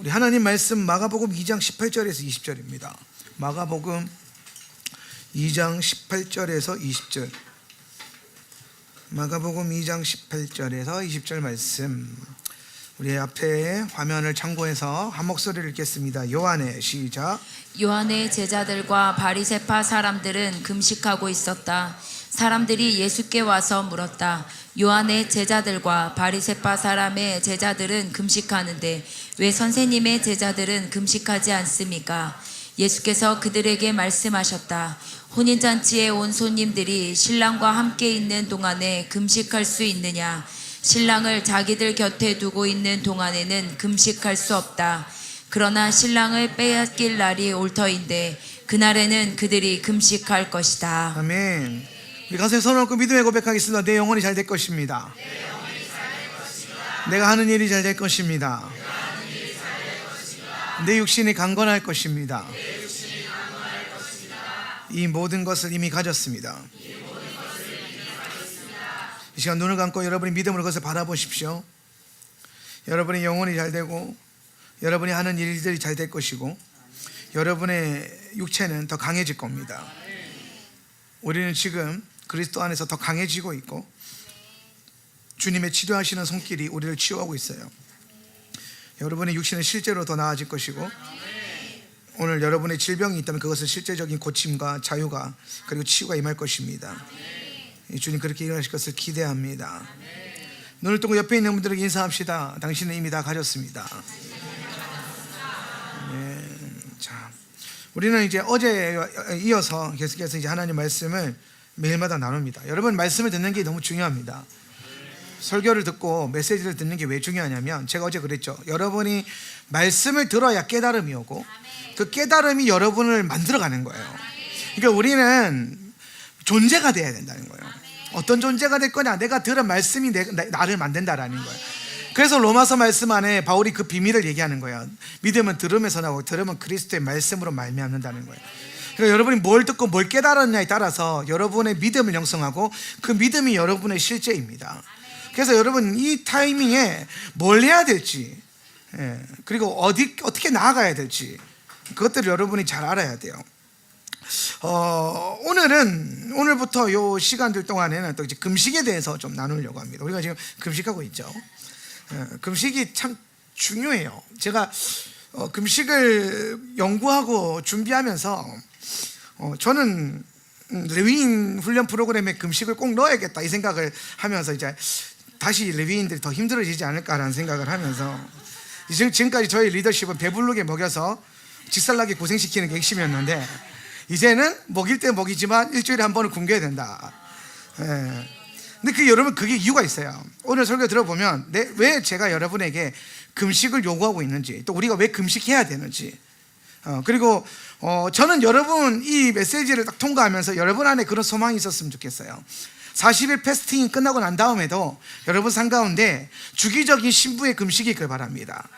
우리 하나님 말씀 마가복음 2장 18절에서 20절입니다. 마가복음 2장 18절에서 20절. 마가복음 2장 18절에서 20절 말씀. 우리 앞에 화면을 참고해서 한 목소리를 읽겠습니다. 요한의 시작. 요한의 제자들과 바리새파 사람들은 금식하고 있었다. 사람들이 예수께 와서 물었다. 요한의 제자들과 바리새파 사람의 제자들은 금식하는데 왜 선생님의 제자들은 금식하지 않습니까? 예수께서 그들에게 말씀하셨다. 혼인잔치에 온 손님들이 신랑과 함께 있는 동안에 금식할 수 있느냐? 신랑을 자기들 곁에 두고 있는 동안에는 금식할 수 없다. 그러나 신랑을 빼앗길 날이 올 터인데 그날에는 그들이 금식할 것이다. 아멘. 우리 가슴에 손을 얹고 믿음의 고백하겠습니다. 내 영혼이 잘 될 것입니다. 내가 하는 일이 잘 될 것입니다. 내 육신이 강건할 것입니다. 이 모든 것을 이미 가졌습니다. 이 시간 눈을 감고 여러분이 믿음으로 그것을 바라보십시오. 여러분의 영혼이 잘 되고 여러분이 하는 일들이 잘 될 것이고 여러분의 육체는 더 강해질 겁니다. 우리는 지금 그리스도 안에서 더 강해지고 있고 주님의 치료하시는 손길이 우리를 치유하고 있어요. 여러분의 육신은 실제로 더 나아질 것이고 오늘 여러분의 질병이 있다면 그것은 실제적인 고침과 자유가 그리고 치유가 임할 것입니다. 주님 그렇게 일하실 것을 기대합니다. 눈을 뜨고 옆에 있는 분들에게 인사합시다. 당신은 이미 다 가졌습니다. 자, 우리는 이제 어제에 이어서 계속해서 이제 하나님 말씀을 매일마다 나눕니다. 여러분 말씀을 듣는 게 너무 중요합니다. 설교를 듣고 메시지를 듣는 게 왜 중요하냐면 제가 어제 그랬죠. 여러분이 말씀을 들어야 깨달음이 오고 그 깨달음이 여러분을 만들어가는 거예요. 그러니까 우리는 존재가 돼야 된다는 거예요. 어떤 존재가 될 거냐? 내가 들은 말씀이 나를 만든다라는 거예요. 그래서 로마서 말씀 안에 바울이 그 비밀을 얘기하는 거예요. 믿음은 들음에서 나오고 들음은 그리스도의 말씀으로 말미암는다는 거예요. 그러니까 여러분이 뭘 듣고 뭘 깨달았냐에 따라서 여러분의 믿음을 형성하고 그 믿음이 여러분의 실제입니다. 그래서 여러분 이 타이밍에 뭘 해야 될지 그리고 어떻게 나아가야 될지 그것들을 여러분이 잘 알아야 돼요. 오늘부터 요 시간들 동안에는 또 이제 금식에 대해서 좀 나누려고 합니다. 우리가 지금 금식하고 있죠. 금식이 참 중요해요. 제가 금식을 연구하고 준비하면서 저는 레위인 훈련 프로그램에 금식을 꼭 넣어야겠다 이 생각을 하면서 이제 다시 레위인들이 더 힘들어지지 않을까라는 생각을 하면서 지금까지 저희 리더십은 배부르게 먹여서 직살나게 고생시키는 게 핵심이었는데 이제는 먹일 때 먹이지만 일주일에 한 번은 굶겨야 된다. 근데 여러분 그게 이유가 있어요. 오늘 설교 들어보면 왜 제가 여러분에게 금식을 요구하고 있는지 또 우리가 왜 금식해야 되는지 그리고 저는 여러분 이 메시지를 딱 통과하면서 여러분 안에 그런 소망이 있었으면 좋겠어요. 40일 패스팅이 끝나고 난 다음에도 여러분 삶 가운데 주기적인 신부의 금식이 있길 바랍니다.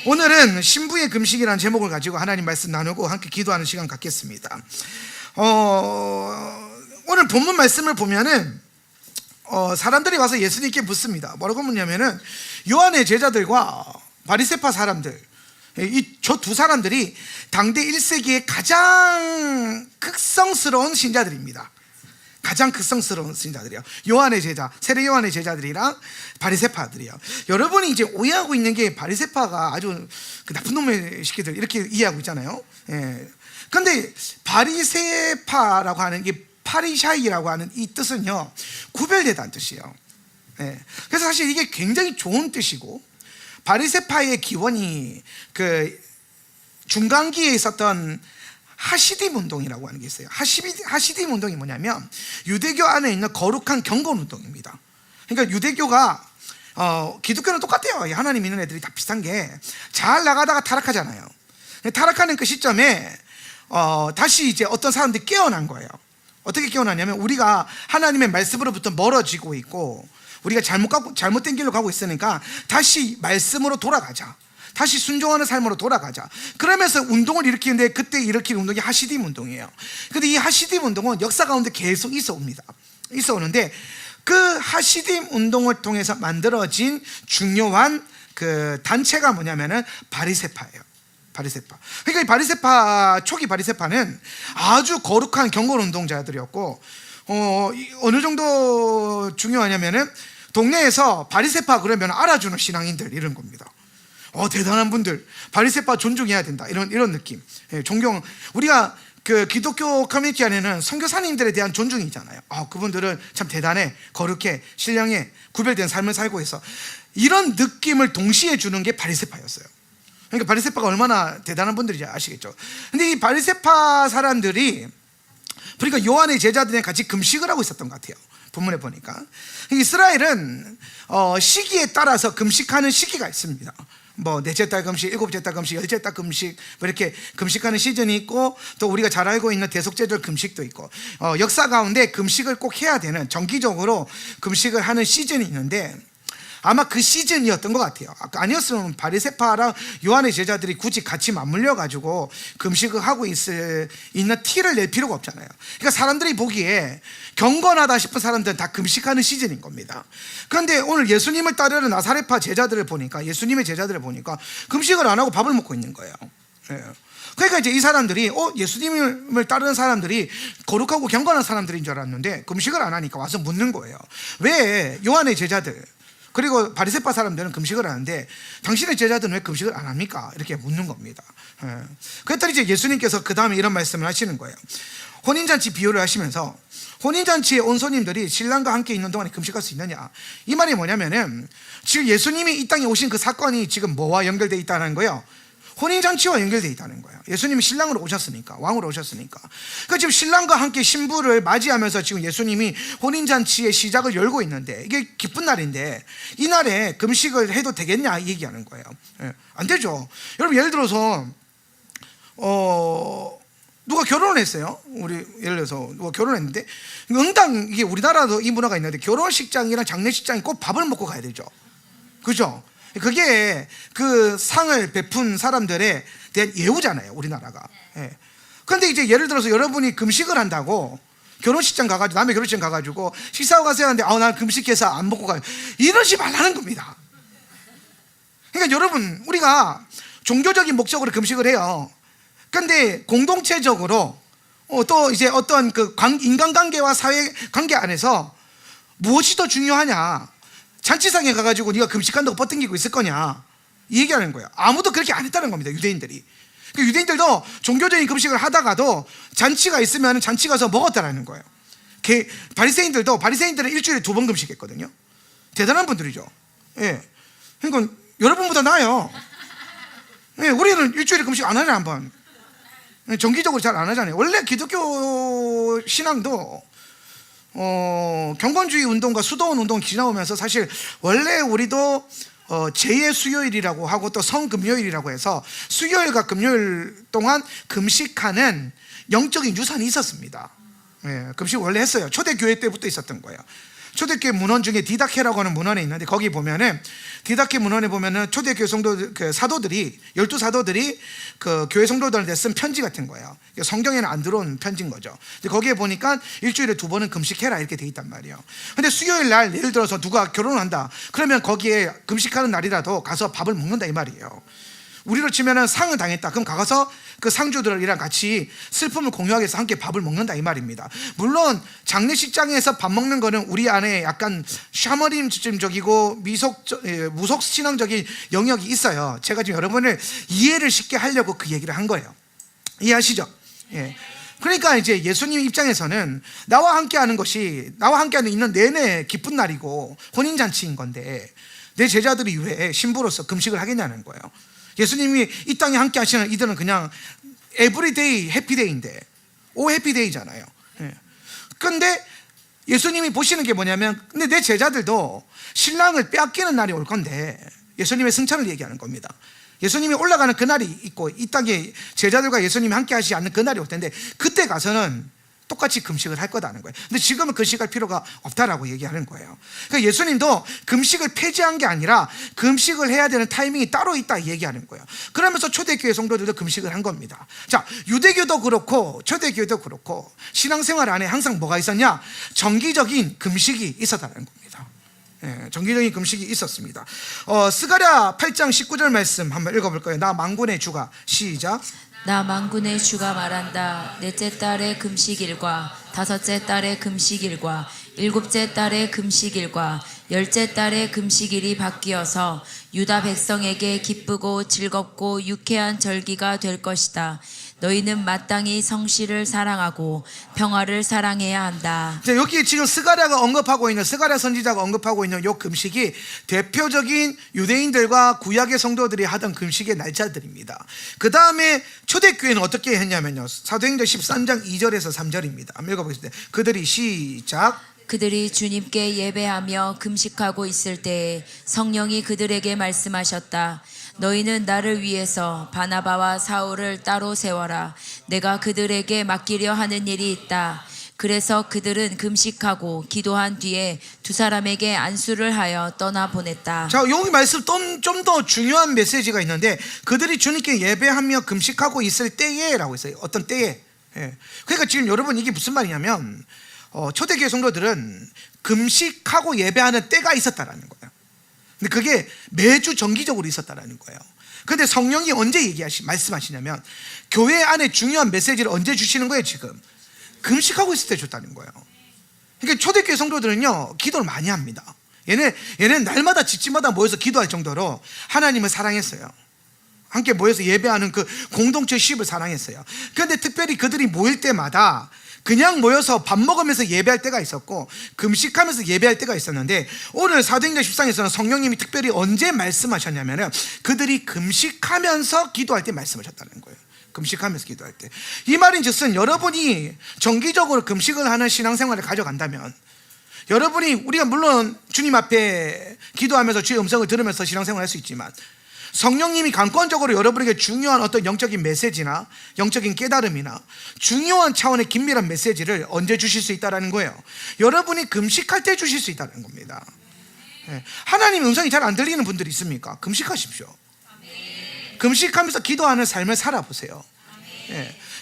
오늘은 신부의 금식이라는 제목을 가지고 하나님 말씀 나누고 함께 기도하는 시간 갖겠습니다. 오늘 본문 말씀을 보면은 사람들이 와서 예수님께 묻습니다. 뭐라고 묻냐면은 요한의 제자들과 바리새파 사람들 저 두 사람들이 당대 1세기의 가장 극성스러운 신자들입니다. 가장 극성스러운 신자들이요. 요한의 제자, 세례 요한의 제자들이랑 바리새파들이요. 여러분이 이제 오해하고 있는 게 바리새파가 아주 나쁜 놈의 새끼들 이렇게 이해하고 있잖아요. 그런데 바리새파라고 하는 게 파리샤이라고 하는 이 뜻은요 구별되다는 뜻이에요. 그래서 사실 이게 굉장히 좋은 뜻이고 바리새파의 기원이 그 중간기에 있었던 하시딤 운동이라고 하는 게 있어요. 하시딤 운동이 뭐냐면 유대교 안에 있는 거룩한 경건 운동입니다. 그러니까 유대교가 기독교는 똑같아요. 하나님 믿는 애들이 다 비슷한 게 잘 나가다가 타락하잖아요. 타락하는 그 시점에 다시 이제 어떤 사람들이 깨어난 거예요. 어떻게 깨어나냐면 우리가 하나님의 말씀으로부터 멀어지고 있고 우리가 잘못된 길로 가고 있으니까 다시 말씀으로 돌아가자. 다시 순종하는 삶으로 돌아가자. 그러면서 운동을 일으키는데 그때 일으킨 운동이 하시딤 운동이에요. 근데 이 하시딤 운동은 역사 가운데 계속 있어 오는데 그 하시딤 운동을 통해서 만들어진 중요한 그 단체가 뭐냐면은 바리새파예요. 바리새파. 그러니까 이 바리새파, 초기 바리새파는 아주 거룩한 경건 운동자들이었고, 어느 정도 중요하냐면은 동네에서 바리새파 그러면 알아주는 신앙인들 이런 겁니다. 대단한 분들, 바리새파 존중해야 된다, 이런 느낌. 예, 존경. 우리가 그 기독교 커뮤니티 안에는 선교사님들에 대한 존중이 있잖아요. 그분들은 참 대단해, 거룩해, 신령해, 구별된 삶을 살고 있어. 이런 느낌을 동시에 주는 게 바리새파였어요. 그러니까 바리새파가 얼마나 대단한 분들인지 아시겠죠. 근데 이 바리새파 사람들이, 그러니까 요한의 제자들이랑 같이 금식을 하고 있었던 것 같아요. 본문에 보니까 이스라엘은 시기에 따라서 금식하는 시기가 있습니다. 뭐 넷째 달 금식, 일곱째 달 금식, 열째 달 금식, 뭐 이렇게 금식하는 시즌이 있고, 또 우리가 잘 알고 있는 대속제절 금식도 있고, 역사 가운데 금식을 꼭 해야 되는, 정기적으로 금식을 하는 시즌이 있는데, 아마 그 시즌이었던 것 같아요. 아니었으면 바리새파랑 요한의 제자들이 굳이 같이 맞물려 가지고 금식을 하고 있는 티를 낼 필요가 없잖아요. 그러니까 사람들이 보기에 경건하다 싶은 사람들은 다 금식하는 시즌인 겁니다. 그런데 오늘 예수님을 따르는 나사렛파 제자들을 보니까, 예수님의 제자들을 보니까 금식을 안 하고 밥을 먹고 있는 거예요. 예. 그러니까 이제 이 사람들이 예수님을 따르는 사람들이 거룩하고 경건한 사람들인 줄 알았는데 금식을 안 하니까 와서 묻는 거예요. 왜 요한의 제자들, 그리고 바리새파 사람들은 금식을 하는데 당신의 제자들은 왜 금식을 안 합니까? 이렇게 묻는 겁니다. 그랬더니 이제 예수님께서 그 다음에 이런 말씀을 하시는 거예요. 혼인잔치 비유를 하시면서, 혼인잔치에 온 손님들이 신랑과 함께 있는 동안에 금식할 수 있느냐, 이 말이 뭐냐면은 지금 예수님이 이 땅에 오신 그 사건이 지금 뭐와 연결되어 있다는 거예요? 혼인잔치와 연결되어 있다는 거예요. 예수님이 신랑으로 오셨으니까, 왕으로 오셨으니까. 그러니까 지금 신랑과 함께 신부를 맞이하면서 지금 예수님이 혼인잔치의 시작을 열고 있는데, 이게 기쁜 날인데 이 날에 금식을 해도 되겠냐 얘기하는 거예요. 안 되죠. 여러분, 예를 들어서 누가 결혼을 했어요. 우리 예를 들어서 누가 결혼했는데, 응당, 이게 우리나라도 이 문화가 있는데 결혼식장이랑 장례식장이 꼭 밥을 먹고 가야 되죠. 그죠? 그게 그 상을 베푼 사람들에 대한 예우잖아요, 우리나라가. 그런데 이제 예를 들어서 여러분이 금식을 한다고 결혼식장 가가지고, 남의 결혼식장 가가지고 식사하고 가세요 하는데, 난 금식해서 안 먹고 가요, 이러지 말라는 겁니다. 그러니까 여러분, 우리가 종교적인 목적으로 금식을 해요. 그런데 공동체적으로 또 이제 어떤 그 인간관계와 사회관계 안에서 무엇이 더 중요하냐, 잔치상에 가가지고 네가 금식한다고 버팅기고 있을 거냐, 이 얘기하는 거예요. 아무도 그렇게 안 했다는 겁니다, 유대인들이. 유대인들도 종교적인 금식을 하다가도 잔치가 있으면 잔치 가서 먹었다라는 거예요. 바리새인들은 일주일에 2번 금식했거든요. 대단한 분들이죠. 예. 그러니까 여러분보다 나아요. 예, 우리는 일주일에 금식 안 하냐, 한번. 정기적으로 잘 안 하잖아요. 원래 기독교 신앙도 경건주의 운동과 수도원 운동 지나오면서 사실 원래 우리도 제2의 수요일이라고 하고 또 성금요일이라고 해서 수요일과 금요일 동안 금식하는 영적인 유산이 있었습니다. 금식 원래 했어요. 초대교회 때부터 있었던 거예요. 초대교회 문헌 중에 디다케라고 하는 문헌에 있는데, 거기 보면은 디다케 문헌에 보면은 초대교회 성도, 그 사도들이, 12사도들이 그 교회 성도들한테 쓴 편지 같은 거예요. 성경에는 안 들어온 편지인 거죠. 근데 거기에 보니까 일주일에 2번은 금식해라 이렇게 돼 있단 말이에요. 근데 수요일 날 예를 들어서 누가 결혼을 한다, 그러면 거기에 금식하는 날이라도 가서 밥을 먹는다 이 말이에요. 우리로 치면은 상을 당했다, 그럼 가서 그 상주들이랑 같이 슬픔을 공유하기 위해서 함께 밥을 먹는다 이 말입니다. 물론 장례식장에서 밥 먹는 거는 우리 안에 약간 샤머니즘적이고 무속 신앙적인 영역이 있어요. 제가 지금 여러분을 이해를 쉽게 하려고 그 얘기를 한 거예요. 이해하시죠? 예. 그러니까 이제 예수님 입장에서는 나와 함께하는 있는 내내 기쁜 날이고 혼인잔치인 건데, 내 제자들이 왜 신부로서 금식을 하겠냐는 거예요. 예수님이 이 땅에 함께 하시는 이들은 그냥 에브리데이 해피데이인데, 오 해피데이잖아요. 그런데 예수님이 보시는 게 뭐냐면, 근데 내 제자들도 신랑을 빼앗기는 날이 올 건데, 예수님의 승천을 얘기하는 겁니다. 예수님이 올라가는 그날이 있고, 이 땅에 제자들과 예수님이 함께 하시지 않는 그날이 올 텐데, 그때 가서는 똑같이 금식을 할 거다는 거예요. 근데 지금은 금식할 필요가 없다라고 얘기하는 거예요. 그러니까 예수님도 금식을 폐지한 게 아니라 금식을 해야 되는 타이밍이 따로 있다 얘기하는 거예요. 그러면서 초대교회 성도들도 금식을 한 겁니다. 자, 유대교도 그렇고 초대교회도 그렇고 신앙생활 안에 항상 뭐가 있었냐? 정기적인 금식이 있었다는 겁니다. 정기적인 금식이 있었습니다. 스가랴 8장 19절 말씀 한번 읽어볼까요? 나 만군의 주가, 시작. 나 만군의 주가 말한다. 넷째 달의 금식일과 다섯째 달의 금식일과 일곱째 달의 금식일과 열째 달의 금식일이 바뀌어서 유다 백성에게 기쁘고 즐겁고 유쾌한 절기가 될 것이다. 너희는 마땅히 성실을 사랑하고 평화를 사랑해야 한다. 여기 지금 스가랴가 언급하고 있는, 스가랴 선지자가 언급하고 있는 이 금식이 대표적인 유대인들과 구약의 성도들이 하던 금식의 날짜들입니다. 그 다음에 초대교회는 어떻게 했냐면요, 사도행전 13장 2절에서 3절입니다. 한번 읽어보겠습니다. 그들이, 시작. 그들이 주님께 예배하며 금식하고 있을 때에 성령이 그들에게 말씀하셨다. 너희는 나를 위해서 바나바와 사울을 따로 세워라. 내가 그들에게 맡기려 하는 일이 있다. 그래서 그들은 금식하고 기도한 뒤에 두 사람에게 안수를 하여 떠나 보냈다. 자, 여기 말씀 좀 더 중요한 메시지가 있는데, 그들이 주님께 예배하며 금식하고 있을 때에 라고 했어요. 어떤 때에. 그러니까 지금 여러분, 이게 무슨 말이냐면 초대교회 성도들은 금식하고 예배하는 때가 있었다라는 거예요. 근데 그게 매주 정기적으로 있었다라는 거예요. 그런데 성령이 언제 말씀하시냐면, 교회 안에 중요한 메시지를 언제 주시는 거예요? 지금 금식하고 있을 때 줬다는 거예요. 그러니까 초대교회 성도들은요, 기도를 많이 합니다. 얘는 날마다 집집마다 모여서 기도할 정도로 하나님을 사랑했어요. 함께 모여서 예배하는 그 공동체 십 을 사랑했어요. 그런데 특별히 그들이 모일 때마다 그냥 모여서 밥 먹으면서 예배할 때가 있었고, 금식하면서 예배할 때가 있었는데, 오늘 사도행전 13장에서는 성령님이 특별히 언제 말씀하셨냐면, 그들이 금식하면서 기도할 때 말씀하셨다는 거예요. 금식하면서 기도할 때. 이 말인즉슨 여러분이 정기적으로 금식을 하는 신앙생활을 가져간다면, 여러분이, 우리가 물론 주님 앞에 기도하면서 주의 음성을 들으면서 신앙생활을 할 수 있지만, 성령님이 강권적으로 여러분에게 중요한 어떤 영적인 메시지나 영적인 깨달음이나 중요한 차원의 긴밀한 메시지를 언제 주실 수 있다는 거예요? 여러분이 금식할 때 주실 수 있다는 겁니다. 하나님의 음성이 잘 안 들리는 분들이 있습니까? 금식하십시오. 금식하면서 기도하는 삶을 살아보세요.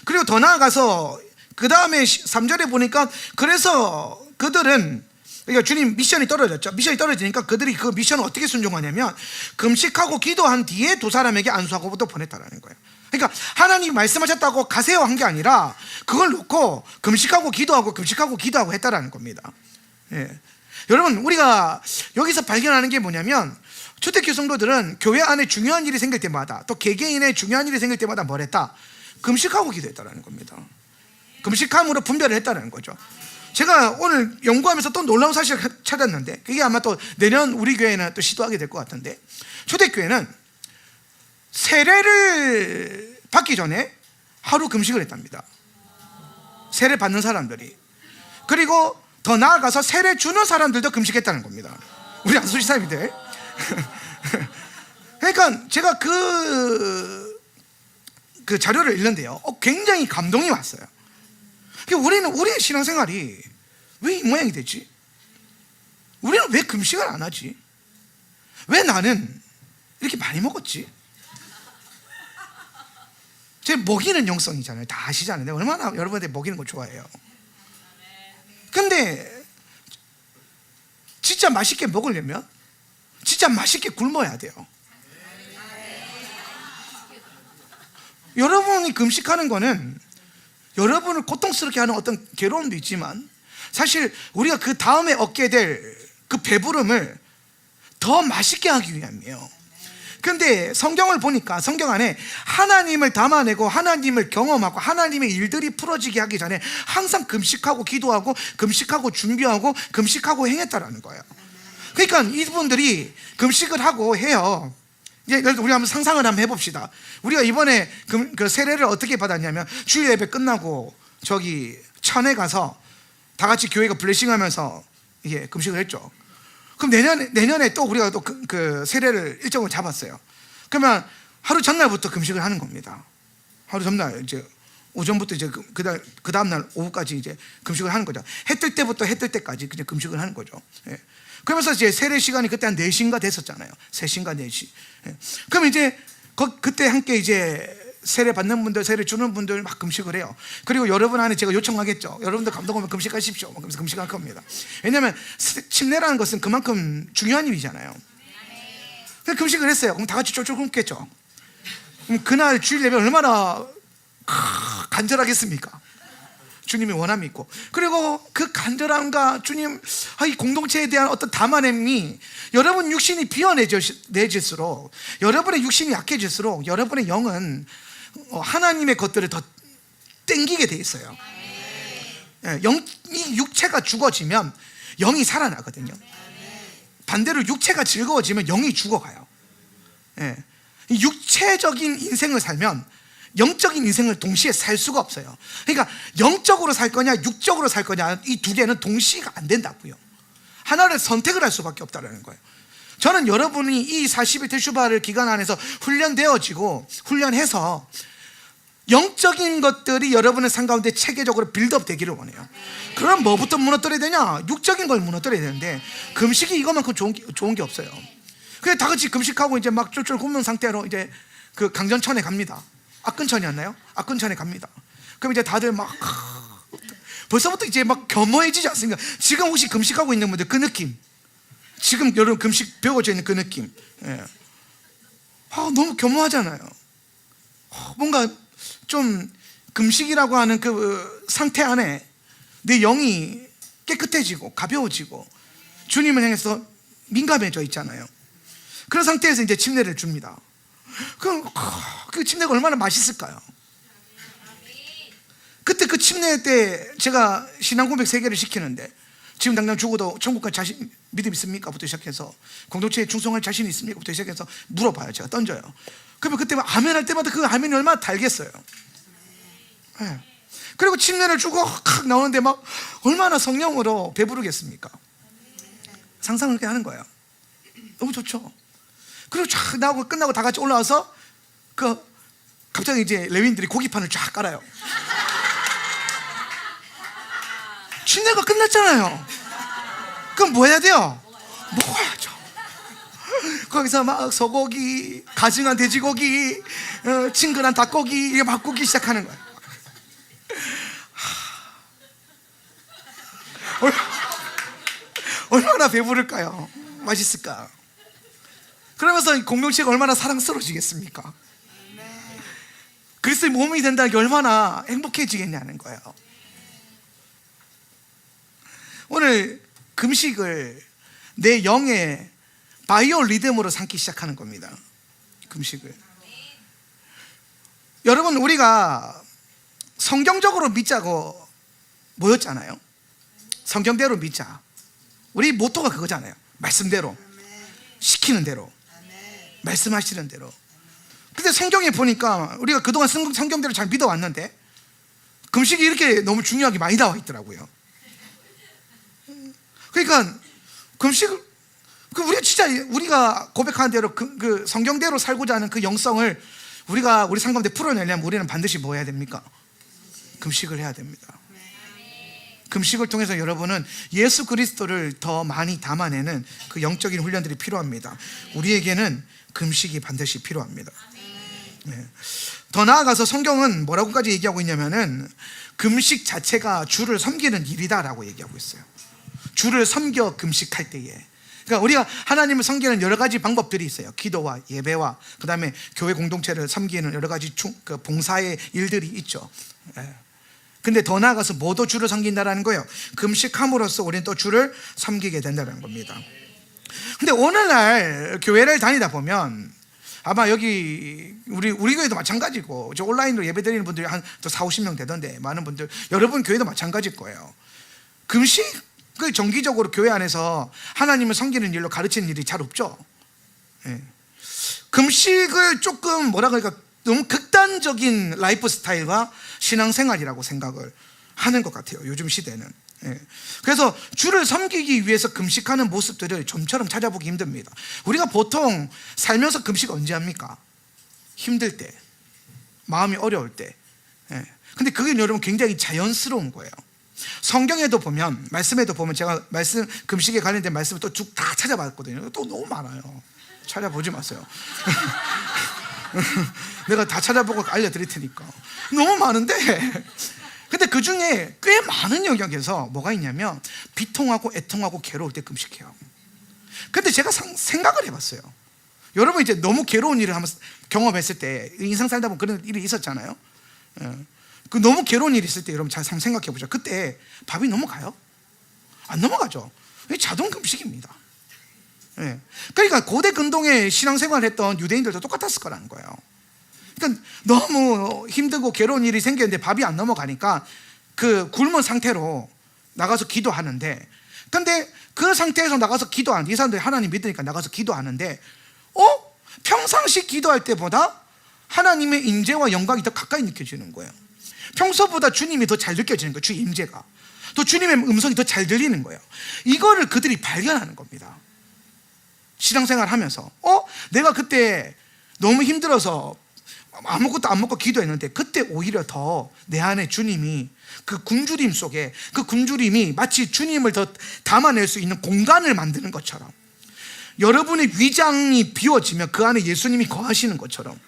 그리고 더 나아가서 그 다음에 3절에 보니까, 그래서 그들은, 그러니까 주님 미션이 떨어졌죠. 미션이 떨어지니까 그들이 그 미션을 어떻게 순종하냐면, 금식하고 기도한 뒤에 두 사람에게 안수하고 또 보냈다라는 거예요. 그러니까 하나님이 말씀하셨다고 가세요 한 게 아니라, 그걸 놓고 금식하고 기도하고 했다라는 겁니다. 여러분, 우리가 여기서 발견하는 게 뭐냐면, 초대교회 성도들은 교회 안에 중요한 일이 생길 때마다, 또 개개인의 중요한 일이 생길 때마다 뭘 했다? 금식하고 기도했다라는 겁니다. 금식함으로 분별을 했다는 거죠. 제가 오늘 연구하면서 또 놀라운 사실을 찾았는데, 그게 아마 또 내년 우리 교회는 또 시도하게 될 것 같은데, 초대교회는 세례를 받기 전에 하루 금식을 했답니다. 세례 받는 사람들이. 그리고 더 나아가서 세례 주는 사람들도 금식했다는 겁니다. 우리 안수시사님들. 그러니까 제가 그 자료를 읽는데요, 굉장히 감동이 왔어요. 우리는 우리의 신앙생활이 왜 이 모양이 되지? 우리는 왜 금식을 안 하지? 왜 나는 이렇게 많이 먹었지? 제 먹이는 영성이잖아요. 다 아시잖아요. 내가 얼마나 여러분한테 먹이는 거 좋아해요. 근데 진짜 맛있게 먹으려면 진짜 맛있게 굶어야 돼요. 여러분이 금식하는 거는 여러분을 고통스럽게 하는 어떤 괴로움도 있지만, 사실 우리가 그 다음에 얻게 될 그 배부름을 더 맛있게 하기 위함이에요. 그런데 성경을 보니까 성경 안에 하나님을 담아내고 하나님을 경험하고 하나님의 일들이 풀어지게 하기 전에 항상 금식하고 기도하고 금식하고 준비하고 금식하고 행했다라는 거예요. 그러니까 이분들이 금식을 하고 해요. 이제 우리 한번 상상을 한번 해봅시다. 우리가 이번에 그 세례를 어떻게 받았냐면, 주일 예배 끝나고 저기 천에 가서 다 같이 교회가 블레싱하면서 이게 금식을 했죠. 그럼 내년에 또 우리가 또 그 세례를 일정을 잡았어요. 그러면 하루 전날부터 금식을 하는 겁니다. 하루 전날 이제 오전부터 이제 그 다음 날 오후까지 이제 금식을 하는 거죠. 해 뜰 때부터 해 뜰 때까지 그냥 금식을 하는 거죠. 그러면서 이제 세례 시간이 그때 한 4시인가 됐었잖아요. 3시인가 4시. 그럼 이제 그때 함께 이제 세례 받는 분들, 세례 주는 분들 막 금식을 해요. 그리고 여러분 안에 제가 요청하겠죠. 여러분들 감동하면 금식하십시오. 그러면서 금식할 겁니다. 왜냐하면 침례라는 것은 그만큼 중요한 일이잖아요. 그래서 금식을 했어요. 그럼 다 같이 쫄쫄 굶겠죠. 그럼 그날 주일 예배 얼마나 간절하겠습니까? 주님이 원함이 있고, 그리고 그 간절함과 주님, 이 공동체에 대한 어떤 담아냄이 여러분 육신이 비워내질수록, 여러분의 육신이 약해질수록 여러분의 영은 하나님의 것들을 더 땡기게 돼 있어요. 이 육체가 죽어지면 영이 살아나거든요. 반대로 육체가 즐거워지면 영이 죽어가요. 육체적인 인생을 살면 영적인 인생을 동시에 살 수가 없어요. 그러니까 영적으로 살 거냐 육적으로 살 거냐, 이 두 개는 동시가 안 된다고요. 하나를 선택을 할 수밖에 없다는 거예요. 저는 여러분이 이 40일 테슈바를 기간 안에서 훈련되어지고 훈련해서 영적인 것들이 여러분의 삶 가운데 체계적으로 빌드업 되기를 원해요. 그럼 뭐부터 무너뜨려야 되냐? 육적인 걸 무너뜨려야 되는데, 금식이 이것만큼 좋은 게 없어요. 그래서 다 같이 금식하고 이제 막 쫄쫄 굶는 상태로 이제 그 강전천에 갑니다. 악근천이었나요? 악근천에 갑니다. 그럼 이제 다들 막 벌써부터 이제 막 겸허해지지 않습니까? 지금 혹시 금식하고 있는 분들 그 느낌, 지금 여러분 금식 배워져 있는 그 느낌, 너무 겸허하잖아요. 뭔가 좀 금식이라고 하는 그 상태 안에 내 영이 깨끗해지고 가벼워지고 주님을 향해서 민감해져 있잖아요. 그런 상태에서 이제 침례를 줍니다. 그럼 그 침례가 얼마나 맛있을까요? 그때 그 침례 때 제가 신앙 고백 3개를 시키는데, 지금 당장 죽어도 천국까지 자신 믿음 있습니까? 부터 시작해서 공동체에 충성할 자신 있습니까? 부터 시작해서 물어봐요. 제가 던져요. 그러면 그때 아멘 할 때마다 그 아멘이 얼마나 달겠어요. 그리고 침례를 주고 확 나오는데 막 얼마나 성령으로 배부르겠습니까? 상상을 그렇게 하는 거예요. 너무 좋죠. 그리고 쫙 나오고 끝나고 다 같이 올라와서 갑자기 이제 레위인들이 고기판을 쫙 깔아요. 침례가 끝났잖아요. 그럼 뭐 해야 돼요? 먹어야죠. 거기서 막 소고기, 가증한 돼지고기, 친근한 닭고기 이게 막 굽기 시작하는 거예요. 얼마나 배부를까요? 맛있을까? 그러면서 공동체가 얼마나 사랑스러워지겠습니까? 그리스도의 몸이 된다는 게 얼마나 행복해지겠냐는 거예요. 오늘 금식을 내 영의 바이오 리듬으로 삼기 시작하는 겁니다. 금식을. 여러분, 우리가 성경적으로 믿자고 모였잖아요. 성경대로 믿자. 우리 모토가 그거잖아요. 말씀대로, 시키는 대로, 말씀하시는 대로. 근데 성경에 보니까 우리가 그동안 성경대로 잘 믿어왔는데 금식이 이렇게 너무 중요하게 많이 나와 있더라고요. 그러니까 금식을, 우리가 고백하는 대로 그 성경대로 살고자 하는 그 영성을 우리가 우리 삶 가운데 풀어내려면 우리는 반드시 뭐 해야 됩니까? 금식을 해야 됩니다. 금식을 통해서 여러분은 예수 그리스도를 더 많이 담아내는 그 영적인 훈련들이 필요합니다. 우리에게는 금식이 반드시 필요합니다. 더 나아가서 성경은 뭐라고까지 얘기하고 있냐면은 금식 자체가 주를 섬기는 일이다라고 얘기하고 있어요. 주를 섬겨 금식할 때에, 그러니까 우리가 하나님을 섬기는 여러 가지 방법들이 있어요. 기도와 예배와 그 다음에 교회 공동체를 섬기는 여러 가지 봉사의 일들이 있죠. 근데 더 나아가서 뭐도 주를 섬긴다라는 거예요. 금식함으로써 우리는 또 주를 섬기게 된다는 겁니다. 근데 오늘날 교회를 다니다 보면 아마 여기 우리 교회도 마찬가지고, 저 온라인으로 예배 드리는 분들이 한 또 40-50명 되던데, 많은 분들, 여러분 교회도 마찬가지일 거예요. 금식을 정기적으로 교회 안에서 하나님을 섬기는 일로 가르치는 일이 잘 없죠. 금식을 조금 뭐라 그럴까, 너무 극단적인 라이프 스타일과 신앙생활이라고 생각을 하는 것 같아요, 요즘 시대는. 그래서 주를 섬기기 위해서 금식하는 모습들을 좀처럼 찾아보기 힘듭니다. 우리가 보통 살면서 금식 언제 합니까? 힘들 때, 마음이 어려울 때. 근데 그게 여러분 굉장히 자연스러운 거예요. 성경에도 보면, 말씀에도 보면, 제가 금식에 관련된 말씀을 또 쭉 다 찾아봤거든요. 또 너무 많아요. 찾아보지 마세요. 내가 다 찾아보고 알려드릴 테니까. 너무 많은데, 근데 그 중에 꽤 많은 영역에서 뭐가 있냐면 비통하고 애통하고 괴로울 때 금식해요. 근데 제가 생각을 해봤어요. 여러분 이제 너무 괴로운 일을 한번 경험했을 때, 인생 살다 보면 그런 일이 있었잖아요. 그 너무 괴로운 일이 있을 때 여러분 잘 생각해 보죠. 그때 밥이 넘어가요? 안 넘어가죠. 자동 금식입니다. 그러니까 고대 근동에 신앙생활을 했던 유대인들도 똑같았을 거라는 거예요. 그러니까 너무 힘들고 괴로운 일이 생겼는데 밥이 안 넘어가니까 그 굶은 상태로 나가서 기도하는데, 근데 그 상태에서 나가서 기도하는데, 이 사람들이 하나님 믿으니까 나가서 기도하는데, 평상시 기도할 때보다 하나님의 임재와 영광이 더 가까이 느껴지는 거예요. 평소보다 주님이 더 잘 느껴지는 거예요. 주의 임재가, 또 주님의 음성이 더 잘 들리는 거예요. 이거를 그들이 발견하는 겁니다. 신앙생활 하면서 내가 그때 너무 힘들어서 아무것도 안 먹고 기도했는데, 그때 오히려 더 내 안에 주님이, 그 굶주림 속에 그 굶주림이 마치 주님을 더 담아낼 수 있는 공간을 만드는 것처럼, 여러분의 위장이 비워지면 그 안에 예수님이 거하시는 것처럼,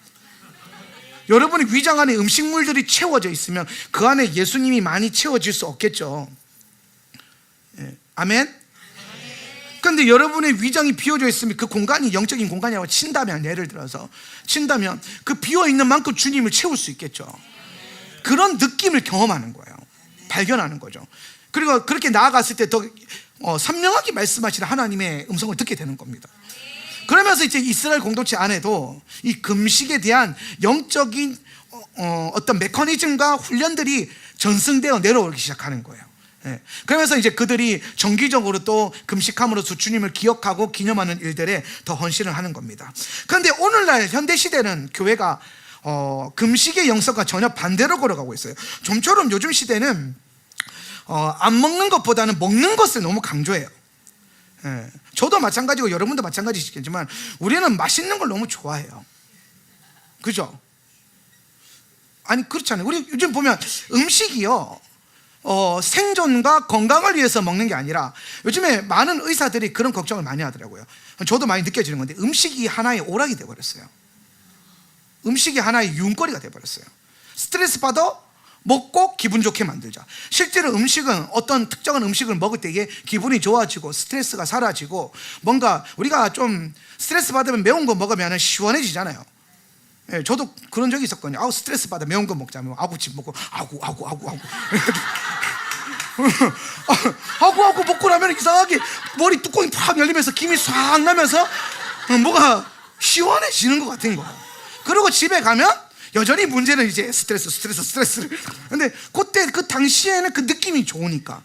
여러분의 위장 안에 음식물들이 채워져 있으면 그 안에 예수님이 많이 채워질 수 없겠죠. 아멘? 그런데 여러분의 위장이 비워져 있으면 그 공간이 영적인 공간이라고 친다면, 예를 들어서 친다면 그 비어있는 만큼 주님을 채울 수 있겠죠. 그런 느낌을 경험하는 거예요. 발견하는 거죠. 그리고 그렇게 나아갔을 때 더 선명하게 말씀하시는 하나님의 음성을 듣게 되는 겁니다. 그러면서 이제 이스라엘 공동체 안에도 이 금식에 대한 영적인 어떤 메커니즘과 훈련들이 전승되어 내려오기 시작하는 거예요. 그러면서 이제 그들이 정기적으로 또 금식함으로써 주님을 기억하고 기념하는 일들에 더 헌신을 하는 겁니다. 그런데 오늘날 현대시대는 교회가 금식의 영성과 전혀 반대로 걸어가고 있어요. 좀처럼 요즘 시대는 안 먹는 것보다는 먹는 것을 너무 강조해요. 저도 마찬가지고 여러분도 마찬가지시겠지만 우리는 맛있는 걸 너무 좋아해요. 그죠? 아니 그렇잖아요. 우리 요즘 보면 음식이요, 생존과 건강을 위해서 먹는 게 아니라, 요즘에 많은 의사들이 그런 걱정을 많이 하더라고요. 저도 많이 느껴지는 건데, 음식이 하나의 오락이 돼버렸어요. 음식이 하나의 유흥거리가 돼버렸어요. 스트레스 받아 먹고 기분 좋게 만들자. 실제로 음식은, 어떤 특정한 음식을 먹을 때 이게 기분이 좋아지고 스트레스가 사라지고, 뭔가 우리가 좀 스트레스 받으면 매운 거 먹으면 시원해지잖아요. 저도 그런 적이 있었거든요. 스트레스 받아 매운 거 먹자면 아구찜 먹고 아구 먹고 나면 이상하게 머리 뚜껑이 팍 열리면서 김이 싹 나면서 뭐가 시원해지는 것 같은 거예요. 그리고 집에 가면 여전히 문제는 이제 스트레스를. 근데 그때 그 당시에는 그 느낌이 좋으니까,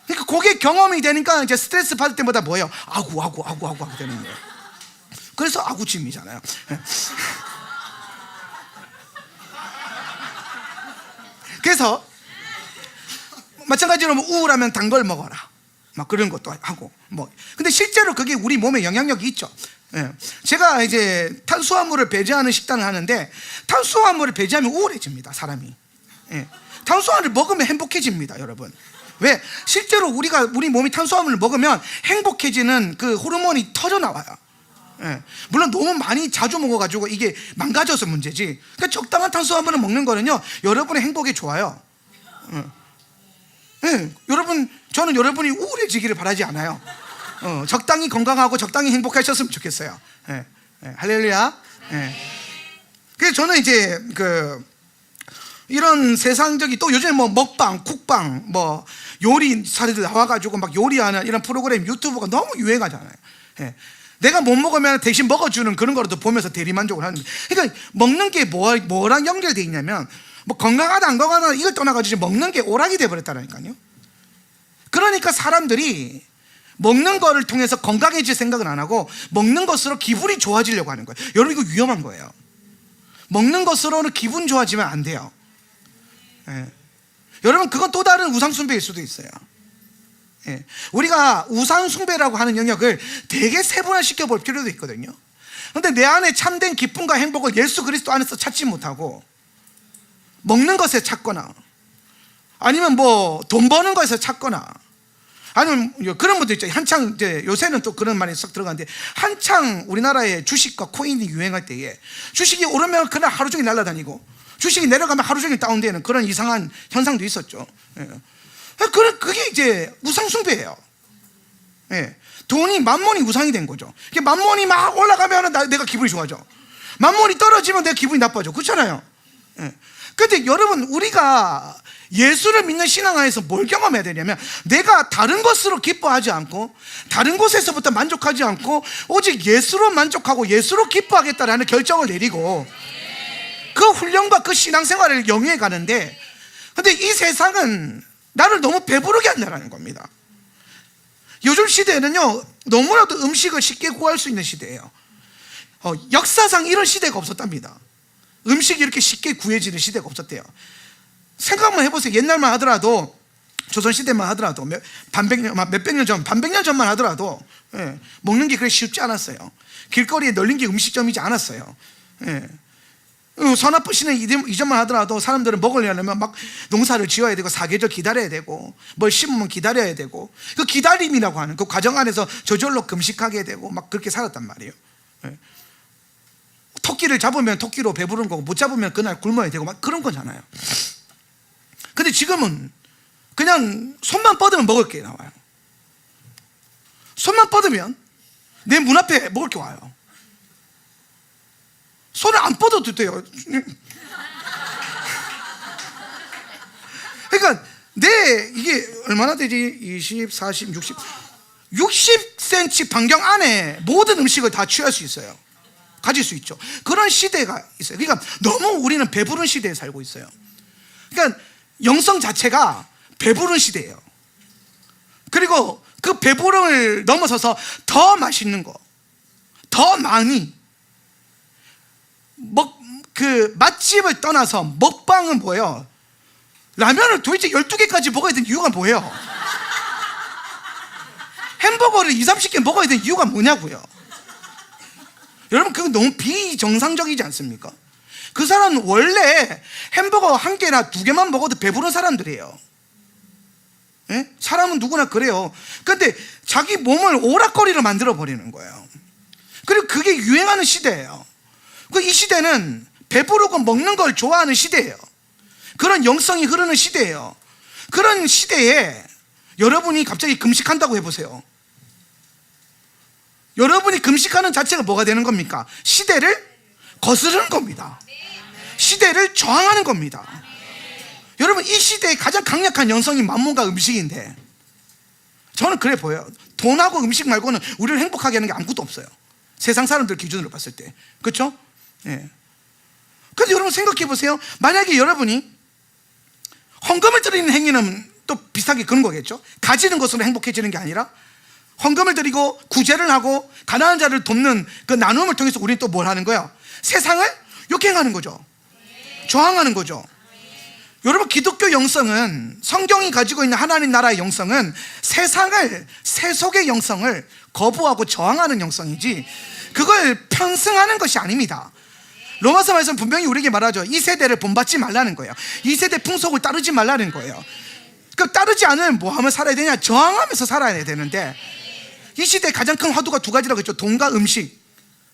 그러니까 그게 경험이 되니까 이제 스트레스 받을 때마다 뭐예요? 아구 되는 거예요. 그래서 아구찜이잖아요. 그래서 마찬가지로 우울하면 단 걸 먹어라, 막 그런 것도 하고 뭐. 근데 실제로 그게 우리 몸에 영향력이 있죠. 제가 이제 탄수화물을 배제하는 식단을 하는데, 탄수화물을 배제하면 우울해집니다, 사람이. 탄수화물을 먹으면 행복해집니다, 여러분. 왜? 실제로 우리 몸이 탄수화물을 먹으면 행복해지는 그 호르몬이 터져 나와요. 물론 너무 많이 자주 먹어가지고 이게 망가져서 문제지, 그러니까 적당한 탄수화물을 먹는 거는요, 여러분의 행복에 좋아요. 여러분, 저는 여러분이 우울해지기를 바라지 않아요. 적당히 건강하고 적당히 행복하셨으면 좋겠어요. 할렐루야. 그래서 저는 이제 이런 세상적인, 또 요즘에 뭐 먹방, 쿡방, 뭐 요리사들 나와가지고 막 요리하는 이런 프로그램, 유튜브가 너무 유행하잖아요. 내가 못 먹으면 대신 먹어주는 그런 거라도 보면서 대리만족을 하는 거예요. 그러니까 먹는 게 뭐랑 연결되어 있냐면, 뭐 건강하다 안 건강하다 이걸 떠나가지고 먹는 게 오락이 돼버렸다니까요. 그러니까 사람들이 먹는 거를 통해서 건강해질 생각은 안 하고 먹는 것으로 기분이 좋아지려고 하는 거예요. 여러분, 이거 위험한 거예요. 먹는 것으로는 기분 좋아지면 안 돼요. 여러분, 그건 또 다른 우상숭배일 수도 있어요. 우리가 우상숭배라고 하는 영역을 되게 세분화시켜 볼 필요도 있거든요. 그런데 내 안에 참된 기쁨과 행복을 예수 그리스도 안에서 찾지 못하고 먹는 것에 찾거나, 아니면 뭐 돈 버는 것에 찾거나, 아니면 그런 분들 있죠. 한창 이제 요새는 또 그런 말이 썩 들어가는데, 한창 우리나라에 주식과 코인이 유행할 때에 주식이 오르면 그날 하루 종일 날아다니고 주식이 내려가면 하루 종일 다운되는 그런 이상한 현상도 있었죠. 예. 그게 이제 우상숭배예요. 예. 돈이, 만몬이 우상이 된 거죠. 만몬이 막 올라가면 내가 기분이 좋아져. 만몬이 떨어지면 내가 기분이 나빠져. 그렇잖아요. 예. 근데 여러분, 우리가 예수를 믿는 신앙 안에서 뭘 경험해야 되냐면, 내가 다른 것으로 기뻐하지 않고 다른 곳에서부터 만족하지 않고 오직 예수로 만족하고 예수로 기뻐하겠다라는 결정을 내리고 그 훈련과 그 신앙생활을 영위해 가는데, 근데 이 세상은 나를 너무 배부르게 한다는 겁니다. 요즘 시대에는요, 너무나도 음식을 쉽게 구할 수 있는 시대예요. 역사상 이런 시대가 없었답니다. 음식이 이렇게 쉽게 구해지는 시대가 없었대요. 생각만 해보세요. 옛날만 하더라도, 조선시대만 하더라도 몇백 년 전, 반백년 전만 하더라도, 예, 먹는 게 그렇게 쉽지 않았어요. 길거리에 널린 게 음식점이지 않았어요. 예. 서나프시는 이전만 하더라도 사람들은 먹으려면 막 농사를 지어야 되고 사계절 기다려야 되고 뭘 심으면 기다려야 되고, 그 기다림이라고 하는 그 과정 안에서 저절로 금식하게 되고 막 그렇게 살았단 말이에요. 예. 토끼를 잡으면 토끼로 배부른 거고 못 잡으면 그날 굶어야 되고 막 그런 거잖아요. 근데 지금은 그냥 손만 뻗으면 먹을 게 나와요. 손만 뻗으면 내 문 앞에 먹을 게 와요. 손을 안 뻗어도 돼요. 그러니까 이게 얼마나 되지? 20, 40, 60 60cm 반경 안에 모든 음식을 다 취할 수 있어요. 가질 수 있죠. 그런 시대가 있어요. 그러니까 너무 우리는 배부른 시대에 살고 있어요. 그러니까 영성 자체가 배부른 시대예요. 그리고 그 배부름을 넘어서서 더 맛있는 거, 더 많이 맛집을 떠나서 먹방은 뭐예요? 라면을 도대체 12개까지 먹어야 되는 이유가 뭐예요? 햄버거를 20, 30개 먹어야 되는 이유가 뭐냐고요? 여러분, 그건 너무 비정상적이지 않습니까? 그 사람은 원래 햄버거 1개나 2개만 먹어도 배부른 사람들이에요. 예? 사람은 누구나 그래요. 근데 자기 몸을 오락거리로 만들어 버리는 거예요. 그리고 그게 유행하는 시대예요. 이 시대는 배부르고 먹는 걸 좋아하는 시대예요. 그런 영성이 흐르는 시대예요. 그런 시대에 여러분이 갑자기 금식한다고 해보세요. 여러분이 금식하는 자체가 뭐가 되는 겁니까? 시대를 거스르는 겁니다. 시대를 저항하는 겁니다. 여러분, 이 시대의 가장 강력한 영성이 만몬과 음식인데, 저는 그래 보여요. 돈하고 음식 말고는 우리를 행복하게 하는 게 아무것도 없어요. 세상 사람들 기준으로 봤을 때. 그렇죠? 예. 근데 여러분 생각해 보세요. 만약에 여러분이 헌금을 드리는 행위는 또 비슷하게 그런 거겠죠. 가지는 것으로 행복해지는 게 아니라 헌금을 드리고 구제를 하고 가난한 자를 돕는 그 나눔을 통해서 우리는 또 뭘 하는 거예요? 세상을 역행하는 거죠. 저항하는 거죠. 여러분, 기독교 영성은, 성경이 가지고 있는 하나님 나라의 영성은 세속의 영성을 거부하고 저항하는 영성이지, 그걸 편승하는 것이 아닙니다. 로마서 말씀 분명히 우리에게 말하죠. 이 세대를 본받지 말라는 거예요. 이 세대 풍속을 따르지 말라는 거예요. 그 따르지 않으면 뭐 하면 살아야 되냐? 저항하면서 살아야 되는데, 이 시대의 가장 큰 화두가 2가지라고 했죠. 돈과 음식.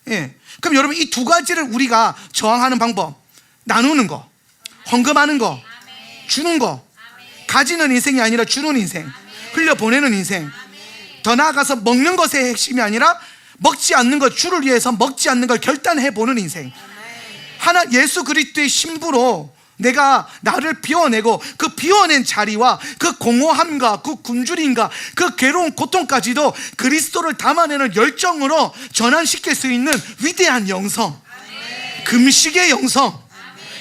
예. 그럼 여러분, 이 2가지를 우리가 저항하는 방법, 나누는 거, 헌금하는 거, 주는 거, 가지는 인생이 아니라 주는 인생, 흘려보내는 인생, 더 나아가서 먹는 것의 핵심이 아니라 먹지 않는 것, 주를 위해서 먹지 않는 걸 결단해보는 인생. 예수 그리스도의 신부로 내가 나를 비워내고, 그 비워낸 자리와 그 공허함과 그 굶주림과 그 괴로운 고통까지도 그리스도를 담아내는 열정으로 전환시킬 수 있는 위대한 영성, 금식의 영성,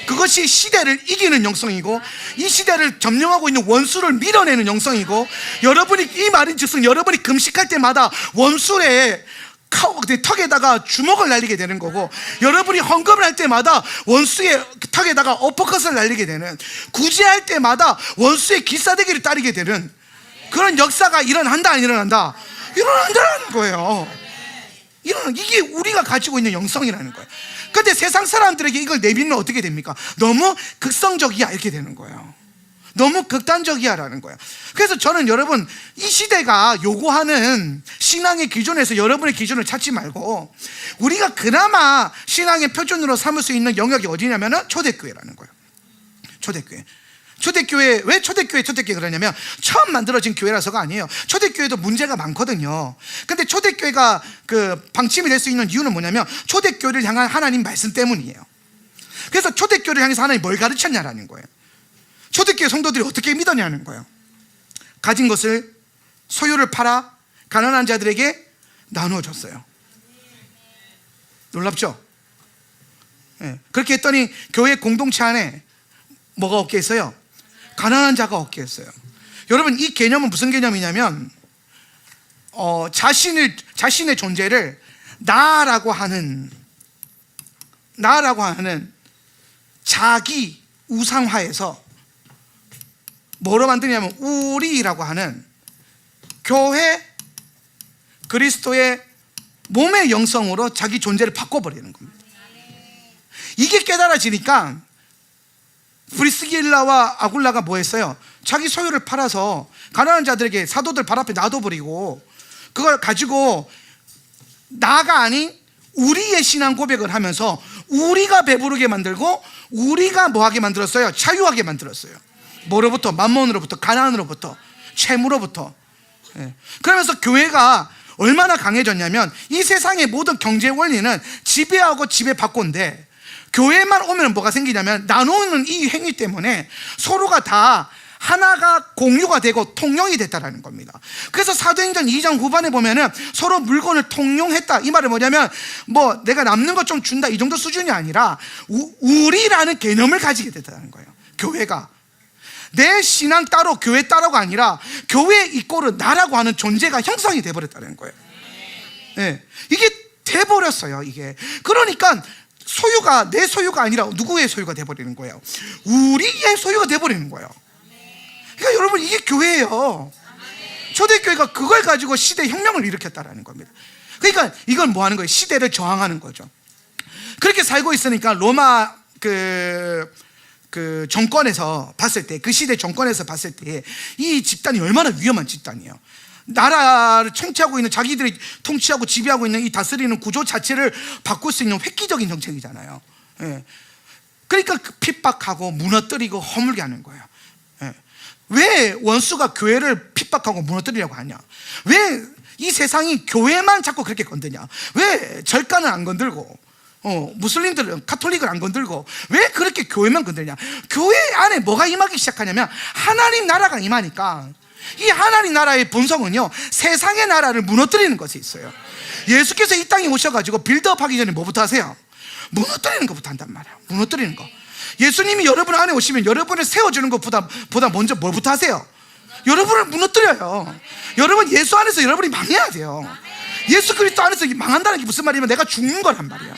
그것이 시대를 이기는 영성이고, 이 시대를 점령하고 있는 원수를 밀어내는 영성이고, 여러분이, 이 말인즉슨 여러분이 금식할 때마다 원수의 턱에다가 주먹을 날리게 되는 거고, 여러분이 헌금을 할 때마다 원수의 턱에다가 어퍼컷을 날리게 되는, 구제할 때마다 원수의 기싸대기를 따르게 되는 그런 역사가 일어난다, 안 일어난다? 일어난다는 거예요. 이게 우리가 가지고 있는 영성이라는 거예요. 근데 세상 사람들에게 이걸 내밀면 어떻게 됩니까? 너무 극성적이야, 이렇게 되는 거예요. 너무 극단적이야라는 거예요. 그래서 저는 여러분, 이 시대가 요구하는 신앙의 기준에서 여러분의 기준을 찾지 말고 우리가 그나마 신앙의 표준으로 삼을 수 있는 영역이 어디냐면 초대교회라는 거예요. 초대교회. 초대교회, 왜 초대교회 그러냐면 처음 만들어진 교회라서가 아니에요. 초대교회도 문제가 많거든요. 근데 초대교회가 그 방침이 될 수 있는 이유는 뭐냐면 초대교회를 향한 하나님 말씀 때문이에요. 그래서 초대교회를 향해서 하나님이 뭘 가르쳤냐라는 거예요. 초대교회 성도들이 어떻게 믿었냐는 거예요. 가진 것을, 소유를 팔아 가난한 자들에게 나누어 줬어요. 놀랍죠? 네. 그렇게 했더니 교회 공동체 안에 뭐가 없게 했어요? 가난한 자가 없게 했어요. 여러분, 이 개념은 무슨 개념이냐면 자신의 존재를 나라고 하는 자기 우상화해서 뭐로 만드냐면 우리라고 하는 교회 그리스도의 몸의 영성으로 자기 존재를 바꿔버리는 겁니다. 이게 깨달아지니까 프리스길라와 아굴라가 뭐 했어요? 자기 소유를 팔아서 가난한 자들에게, 사도들 발 앞에 놔둬버리고 그걸 가지고 나가 아닌 우리의 신앙 고백을 하면서 우리가 배부르게 만들고 우리가 뭐하게 만들었어요? 자유하게 만들었어요. 뭐로부터? 만몬으로부터, 가난으로부터, 채무로부터. 그러면서 교회가 얼마나 강해졌냐면 이 세상의 모든 경제 원리는 지배하고 지배받고인데 교회만 오면 뭐가 생기냐면 나누는 이 행위 때문에 서로가 다 하나가 공유가 되고 통용이 됐다라는 겁니다. 그래서 사도행전 2장 후반에 보면은 서로 물건을 통용했다. 이 말은 뭐냐면 뭐 내가 남는 것 좀 준다 이 정도 수준이 아니라 우리라는 개념을 가지게 됐다는 거예요. 교회가 내 신앙 따로 교회 따로가 아니라 교회 이꼬르 나라고 하는 존재가 형성이 돼버렸다는 거예요. 네. 이게 돼버렸어요. 이게 그러니까 소유가 내 소유가 아니라 누구의 소유가 돼버리는 거예요? 우리의 소유가 돼버리는 거예요. 그러니까 여러분, 이게 교회예요. 초대교회가 그걸 가지고 시대 혁명을 일으켰다라는 겁니다. 그러니까 이건 뭐 하는 거예요? 시대를 저항하는 거죠. 그렇게 살고 있으니까 로마 그 정권에서 봤을 때, 그 시대 정권에서 봤을 때 이 집단이 얼마나 위험한 집단이에요. 나라를 통치하고 있는, 자기들이 통치하고 지배하고 있는 이 다스리는 구조 자체를 바꿀 수 있는 획기적인 정책이잖아요. 예. 그러니까 핍박하고 무너뜨리고 허물게 하는 거예요. 예. 왜 원수가 교회를 핍박하고 무너뜨리려고 하냐? 왜 이 세상이 교회만 자꾸 그렇게 건드냐? 왜 절간은 안 건들고 무슬림들은 카톨릭을 안 건들고 왜 그렇게 교회만 건드냐? 교회 안에 뭐가 임하기 시작하냐면 하나님 나라가 임하니까 이 하나님 나라의 본성은요 세상의 나라를 무너뜨리는 것이 있어요. 예수께서 이 땅에 오셔가지고 빌드업 하기 전에 뭐부터 하세요? 무너뜨리는 것부터 한단 말이에요. 무너뜨리는 거. 예수님이 여러분 안에 오시면 여러분을 세워주는 것보다 먼저 뭘부터 하세요? 여러분을 무너뜨려요. 여러분 예수 안에서 여러분이 망해야 돼요. 예수 그리스도 안에서 망한다는 게 무슨 말이냐면 내가 죽는 거란 말이에요.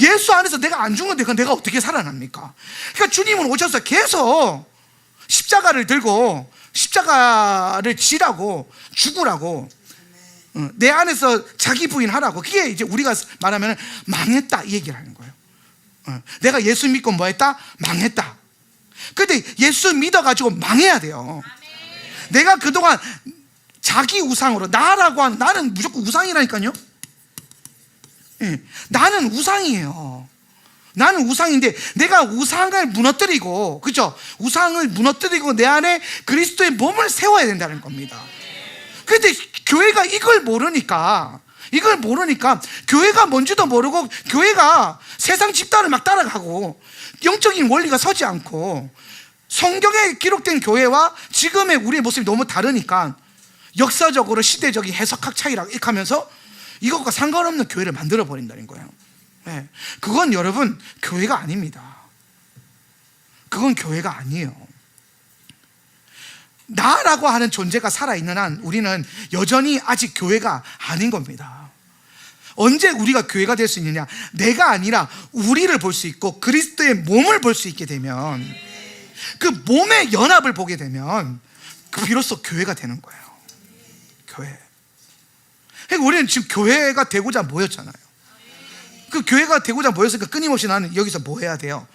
예수 안에서 내가 안 죽는데 그건 내가 어떻게 살아납니까? 그러니까 주님은 오셔서 계속 십자가를 들고 십자가를 지라고 죽으라고 내 안에서 자기 부인하라고. 그게 이제 우리가 말하면 망했다 이 얘기를 하는 거예요. 내가 예수 믿고 뭐 했다? 망했다. 근데 예수 믿어가지고 망해야 돼요. 내가 그동안 자기 우상으로 나라고 하는, 나는 무조건 우상이라니까요. 나는 우상이에요. 나는 우상인데 내가 우상을 무너뜨리고, 그죠? 우상을 무너뜨리고 내 안에 그리스도의 몸을 세워야 된다는 겁니다. 근데 교회가 이걸 모르니까 교회가 뭔지도 모르고 교회가 세상 집단을 막 따라가고 영적인 원리가 서지 않고 성경에 기록된 교회와 지금의 우리의 모습이 너무 다르니까 역사적으로 시대적인 해석학 차이라고 이렇게 하면서 이것과 상관없는 교회를 만들어 버린다는 거예요. 네. 그건 여러분 교회가 아닙니다. 그건 교회가 아니에요. 나라고 하는 존재가 살아있는 한 우리는 여전히 아직 교회가 아닌 겁니다. 언제 우리가 교회가 될 수 있느냐? 내가 아니라 우리를 볼 수 있고 그리스도의 몸을 볼 수 있게 되면, 그 몸의 연합을 보게 되면 그 비로소 교회가 되는 거예요. 교회. 그러니까 우리는 지금 교회가 되고자 모였잖아요. 그 교회가 되고자 모였으니까 끊임없이 나는 여기서 뭐 해야 돼요?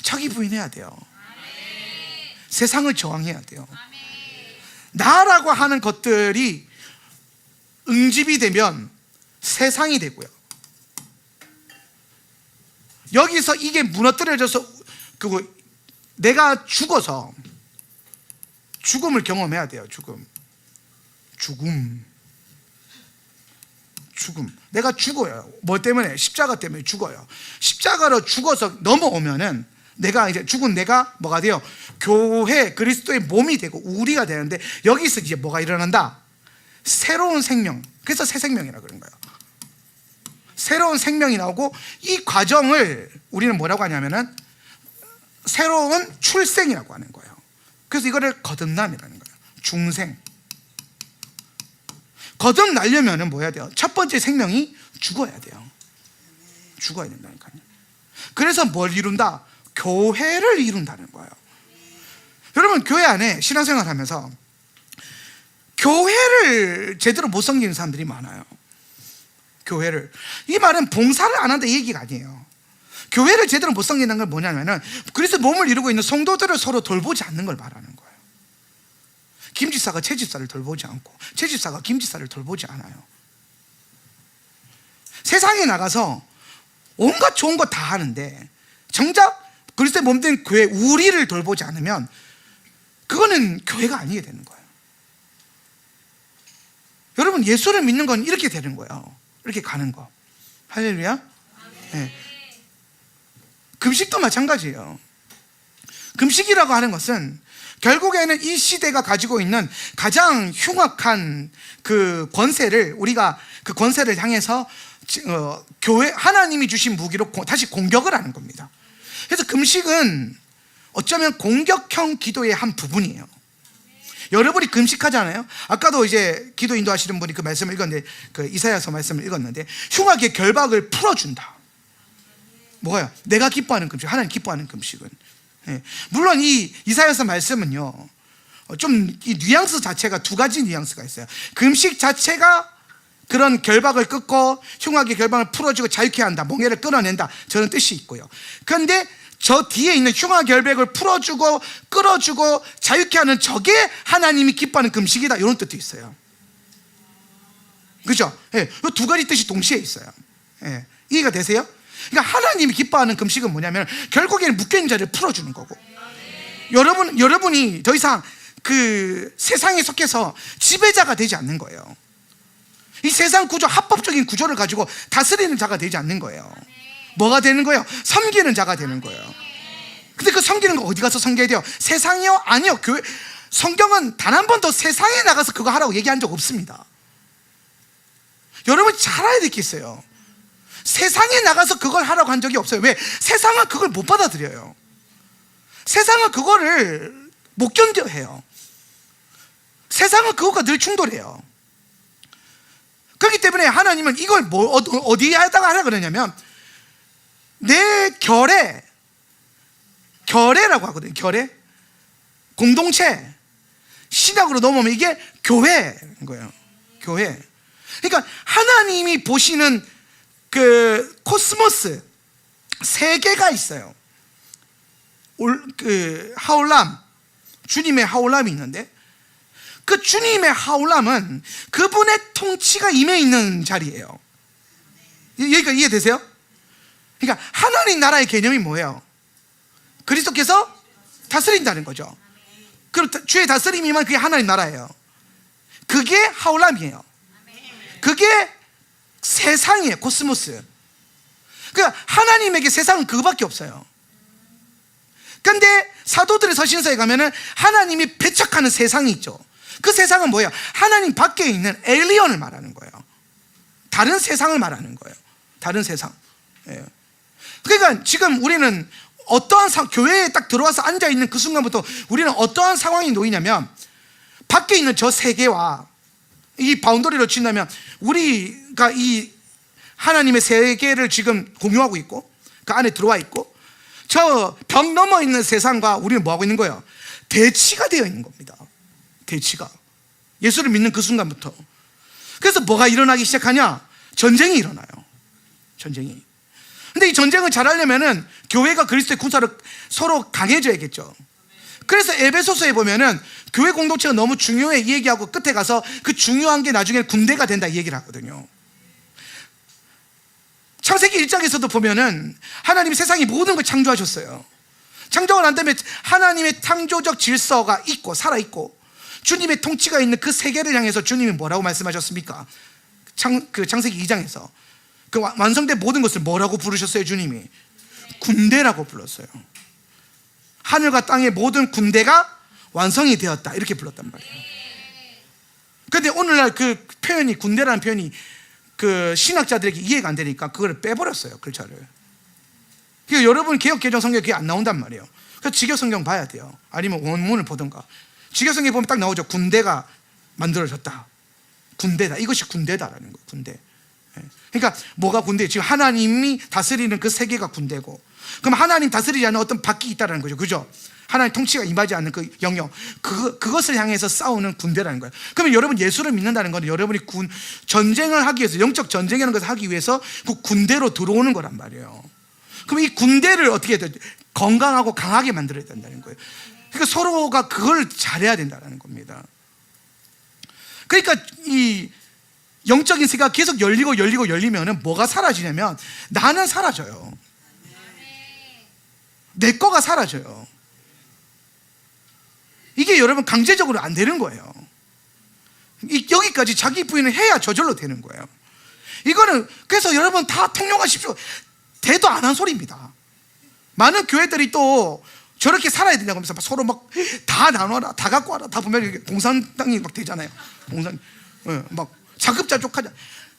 자기 부인해야 돼요. 세상을 저항해야 돼요. 나라고 하는 것들이 응집이 되면 세상이 되고요. 여기서 이게 무너뜨려져서 내가 죽어서 죽음을 경험해야 돼요. 죽음. 내가 죽어요. 뭐 때문에? 십자가 때문에 죽어요. 십자가로 죽어서 넘어오면은 내가 이제 죽은 내가 뭐가 돼요? 교회 그리스도의 몸이 되고 우리가 되는데, 여기서 이제 뭐가 일어난다? 새로운 생명. 그래서 새 생명이라 그런 거예요. 새로운 생명이 나오고, 이 과정을 우리는 뭐라고 하냐면은 새로운 출생이라고 하는 거예요. 그래서 이거를 거듭남이라는 거예요. 중생. 거듭나려면은 뭐 해야 돼요? 첫 번째 생명이 죽어야 돼요. 죽어야 된다니까요. 그래서 뭘 이룬다? 교회를 이룬다는 거예요. 여러분, 교회 안에 신앙생활 하면서 교회를 제대로 못 섬기는 사람들이 많아요. 교회를. 이 말은 봉사를 안 한다 이 얘기가 아니에요. 교회를 제대로 못 섬기는 건 뭐냐면은 그리스도 몸을 이루고 있는 성도들을 서로 돌보지 않는 걸 말하는 거예요. 김집사가 채집사를 돌보지 않고 채집사가 김집사를 돌보지 않아요. 세상에 나가서 온갖 좋은 거 다 하는데 정작 그리스도의 몸된 교회 우리를 돌보지 않으면 그거는 교회가 아니게 되는 거예요. 여러분, 예수를 믿는 건 이렇게 되는 거예요. 이렇게 가는 거. 할렐루야. 네. 금식도 마찬가지예요. 금식이라고 하는 것은 결국에는 이 시대가 가지고 있는 가장 흉악한 그 권세를, 우리가 그 권세를 향해서 교회, 하나님이 주신 무기로 다시 공격을 하는 겁니다. 그래서 금식은 어쩌면 공격형 기도의 한 부분이에요. 여러분이 금식하잖아요. 아까도 이제 기도 인도하시는 분이 그 말씀을 읽었는데, 그 이사야서 말씀을 읽었는데, 흉악의 결박을 풀어준다. 뭐가요? 내가 기뻐하는 금식, 하나님 기뻐하는 금식은. 예. 물론 이 이사야서 말씀은요, 좀 이 뉘앙스 자체가 두 가지 뉘앙스가 있어요. 금식 자체가 그런 결박을 끊고 흉악의 결박을 풀어주고 자유케 한다, 멍에를 끌어낸다, 저런 뜻이 있고요. 그런데 저 뒤에 있는 흉악 결백을 풀어주고 끌어주고 자유케 하는 저게 하나님이 기뻐하는 금식이다, 이런 뜻도 있어요. 그죠? 예, 두 가지 뜻이 동시에 있어요. 예, 이해가 되세요? 그러니까 하나님이 기뻐하는 금식은 뭐냐면 결국에는 묶여있는 자를 풀어주는 거고, 여러분이 더 이상 그 세상에 속해서 지배자가 되지 않는 거예요. 이 세상 구조, 합법적인 구조를 가지고 다스리는 자가 되지 않는 거예요. 뭐가 되는 거예요? 섬기는 자가 되는 거예요. 근데 그 섬기는 거 어디 가서 섬겨야 돼요? 세상이요? 아니요. 교회, 성경은 단 한 번도 세상에 나가서 그거 하라고 얘기한 적 없습니다. 여러분 잘 알아야 될 게 있어요. 세상에 나가서 그걸 하라고 한 적이 없어요. 왜? 세상은 그걸 못 받아들여요. 세상은 그거를 못 견뎌해요. 세상은 그것과 늘 충돌해요. 그렇기 때문에 하나님은 이걸 어디에다가 하라 그러냐면 내 결례라고 하거든요. 결례, 공동체, 신학으로 넘어오면 이게 교회인 거예요. 교회. 그러니까 하나님이 보시는 그 코스모스, 세계가 있어요. 그 하울람, 주님의 하울람이 있는데, 그 주님의 하울람은 그분의 통치가 임해 있는 자리예요. 여기가 이해되세요? 그러니까 하나님 나라의 개념이 뭐예요? 그리스도께서 다스린다는 거죠. 그럼 주의 다스림이면 그게 하나님 나라예요. 그게 하울람이에요. 그게 세상이에요. 코스모스. 그러니까 하나님에게 세상은 그거밖에 없어요. 그런데 사도들의 서신서에 가면은 하나님이 배척하는 세상이 있죠. 그 세상은 뭐예요? 하나님 밖에 있는 에일리언을 말하는 거예요. 다른 세상을 말하는 거예요. 다른 세상. 예. 그러니까 지금 우리는 어떠한 교회에 딱 들어와서 앉아있는 그 순간부터 우리는 어떠한 상황이 놓이냐면, 밖에 있는 저 세계와 이 바운더리로 친다면 우리가 이 하나님의 세계를 지금 공유하고 있고 그 안에 들어와 있고, 저 벽 넘어 있는 세상과 우리는 뭐하고 있는 거예요? 대치가 되어 있는 겁니다. 대치가. 예수를 믿는 그 순간부터. 그래서 뭐가 일어나기 시작하냐? 전쟁이 일어나요. 전쟁이. 근데 이 전쟁을 잘하려면은 교회가 그리스도의 군사를 서로 강해져야겠죠. 그래서 에베소서에 보면은 교회 공동체가 너무 중요해 이 얘기하고 끝에 가서 그 중요한 게 나중에 군대가 된다 이 얘기를 하거든요. 창세기 1장에서도 보면은 하나님이 세상의 모든 걸 창조하셨어요. 창조가 난 다음에 하나님의 창조적 질서가 있고 살아있고 주님의 통치가 있는 그 세계를 향해서 주님이 뭐라고 말씀하셨습니까? 창세기 2장에서 그 완성된 모든 것을 뭐라고 부르셨어요? 주님이 군대라고 불렀어요. 하늘과 땅의 모든 군대가 완성이 되었다 이렇게 불렀단 말이에요. 그런데 오늘날 그 표현이 군대라는 표현이 그 신학자들에게 이해가 안 되니까 그걸 빼버렸어요. 글자를. 그러니까 여러분 개역개정 성경에 그게 안 나온단 말이에요. 그래서 직역성경 봐야 돼요. 아니면 원문을 보든가. 직역성경에 보면 딱 나오죠. 군대가 만들어졌다. 군대다. 이것이 군대다라는 거예요. 군대. 그러니까 뭐가 군대? 지금 하나님이 다스리는 그 세계가 군대고, 그럼 하나님 다스리지 않는 어떤 밖이 있다는 거죠. 그죠? 하나님 통치가 임하지 않는 그 영역, 그것을 향해서 싸우는 군대라는 거예요. 그러면 여러분 예수를 믿는다는 건 여러분이 전쟁을 하기 위해서, 영적 전쟁이라는 것을 하기 위해서 그 군대로 들어오는 거란 말이에요. 그럼 이 군대를 어떻게 해야 돼? 건강하고 강하게 만들어야 된다는 거예요. 그러니까 서로가 그걸 잘해야 된다는 겁니다. 그러니까 이 영적인 세계가 계속 열리면은 뭐가 사라지냐면 나는 사라져요. 내 거가 사라져요. 이게 여러분 강제적으로 안 되는 거예요. 여기까지 자기 부인을 해야 저절로 되는 거예요. 이거는 그래서 여러분 다 통용하십시오. 대도 안 한 소리입니다. 많은 교회들이 또 저렇게 살아야 된다고 하면서 서로 막 다 나눠라, 다 갖고 와라, 다 보면 이렇게 공산당이 막 되잖아요. 막 자급자족하자.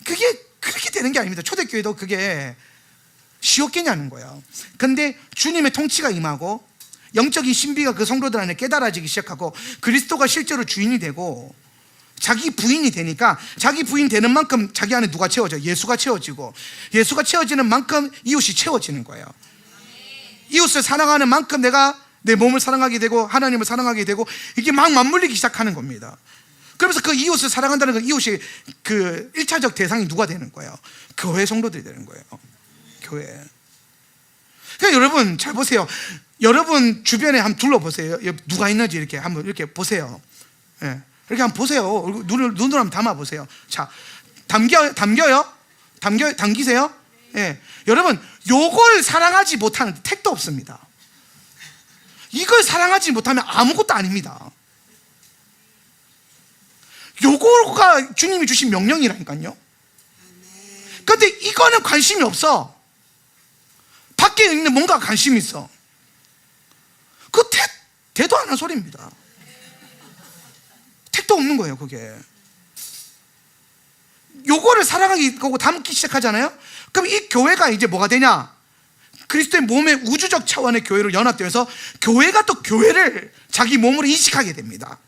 그게 그렇게 되는 게 아닙니다. 초대교회도 그게 쉬웠겠냐는 거예요. 근데 주님의 통치가 임하고 영적인 신비가 그 성도들 안에 깨달아지기 시작하고 그리스도가 실제로 주인이 되고 자기 부인이 되니까 자기 부인 되는 만큼 자기 안에 누가 채워져요? 예수가 채워지고 예수가 채워지는 만큼 이웃이 채워지는 거예요. 이웃을 사랑하는 만큼 내가 내 몸을 사랑하게 되고 하나님을 사랑하게 되고 이게 막 맞물리기 시작하는 겁니다. 그러면서 그 이웃을 사랑한다는 그 이웃이 그 1차적 대상이 누가 되는 거예요? 교회 성도들이 되는 거예요. 교회. 그러니까 여러분 잘 보세요. 여러분 주변에 한번 둘러보세요. 누가 있는지 이렇게 한번 이렇게 보세요. 예. 이렇게 한번 보세요. 눈으로 한번 담아보세요. 자, 담기세요? 예. 여러분, 요걸 사랑하지 못하는 택도 없습니다. 이걸 사랑하지 못하면 아무것도 아닙니다. 요거가 주님이 주신 명령이라니까요. 근데 이거는 관심이 없어. 밖에 있는 뭔가 관심이 있어. 그 대도 안 한 소리입니다. 택도 없는 거예요, 그게. 요거를 사랑하기 담기 시작하잖아요. 그럼 이 교회가 이제 뭐가 되냐? 그리스도의 몸의 우주적 차원의 교회로 연합되어서 교회가 또 교회를 자기 몸으로 인식하게 됩니다.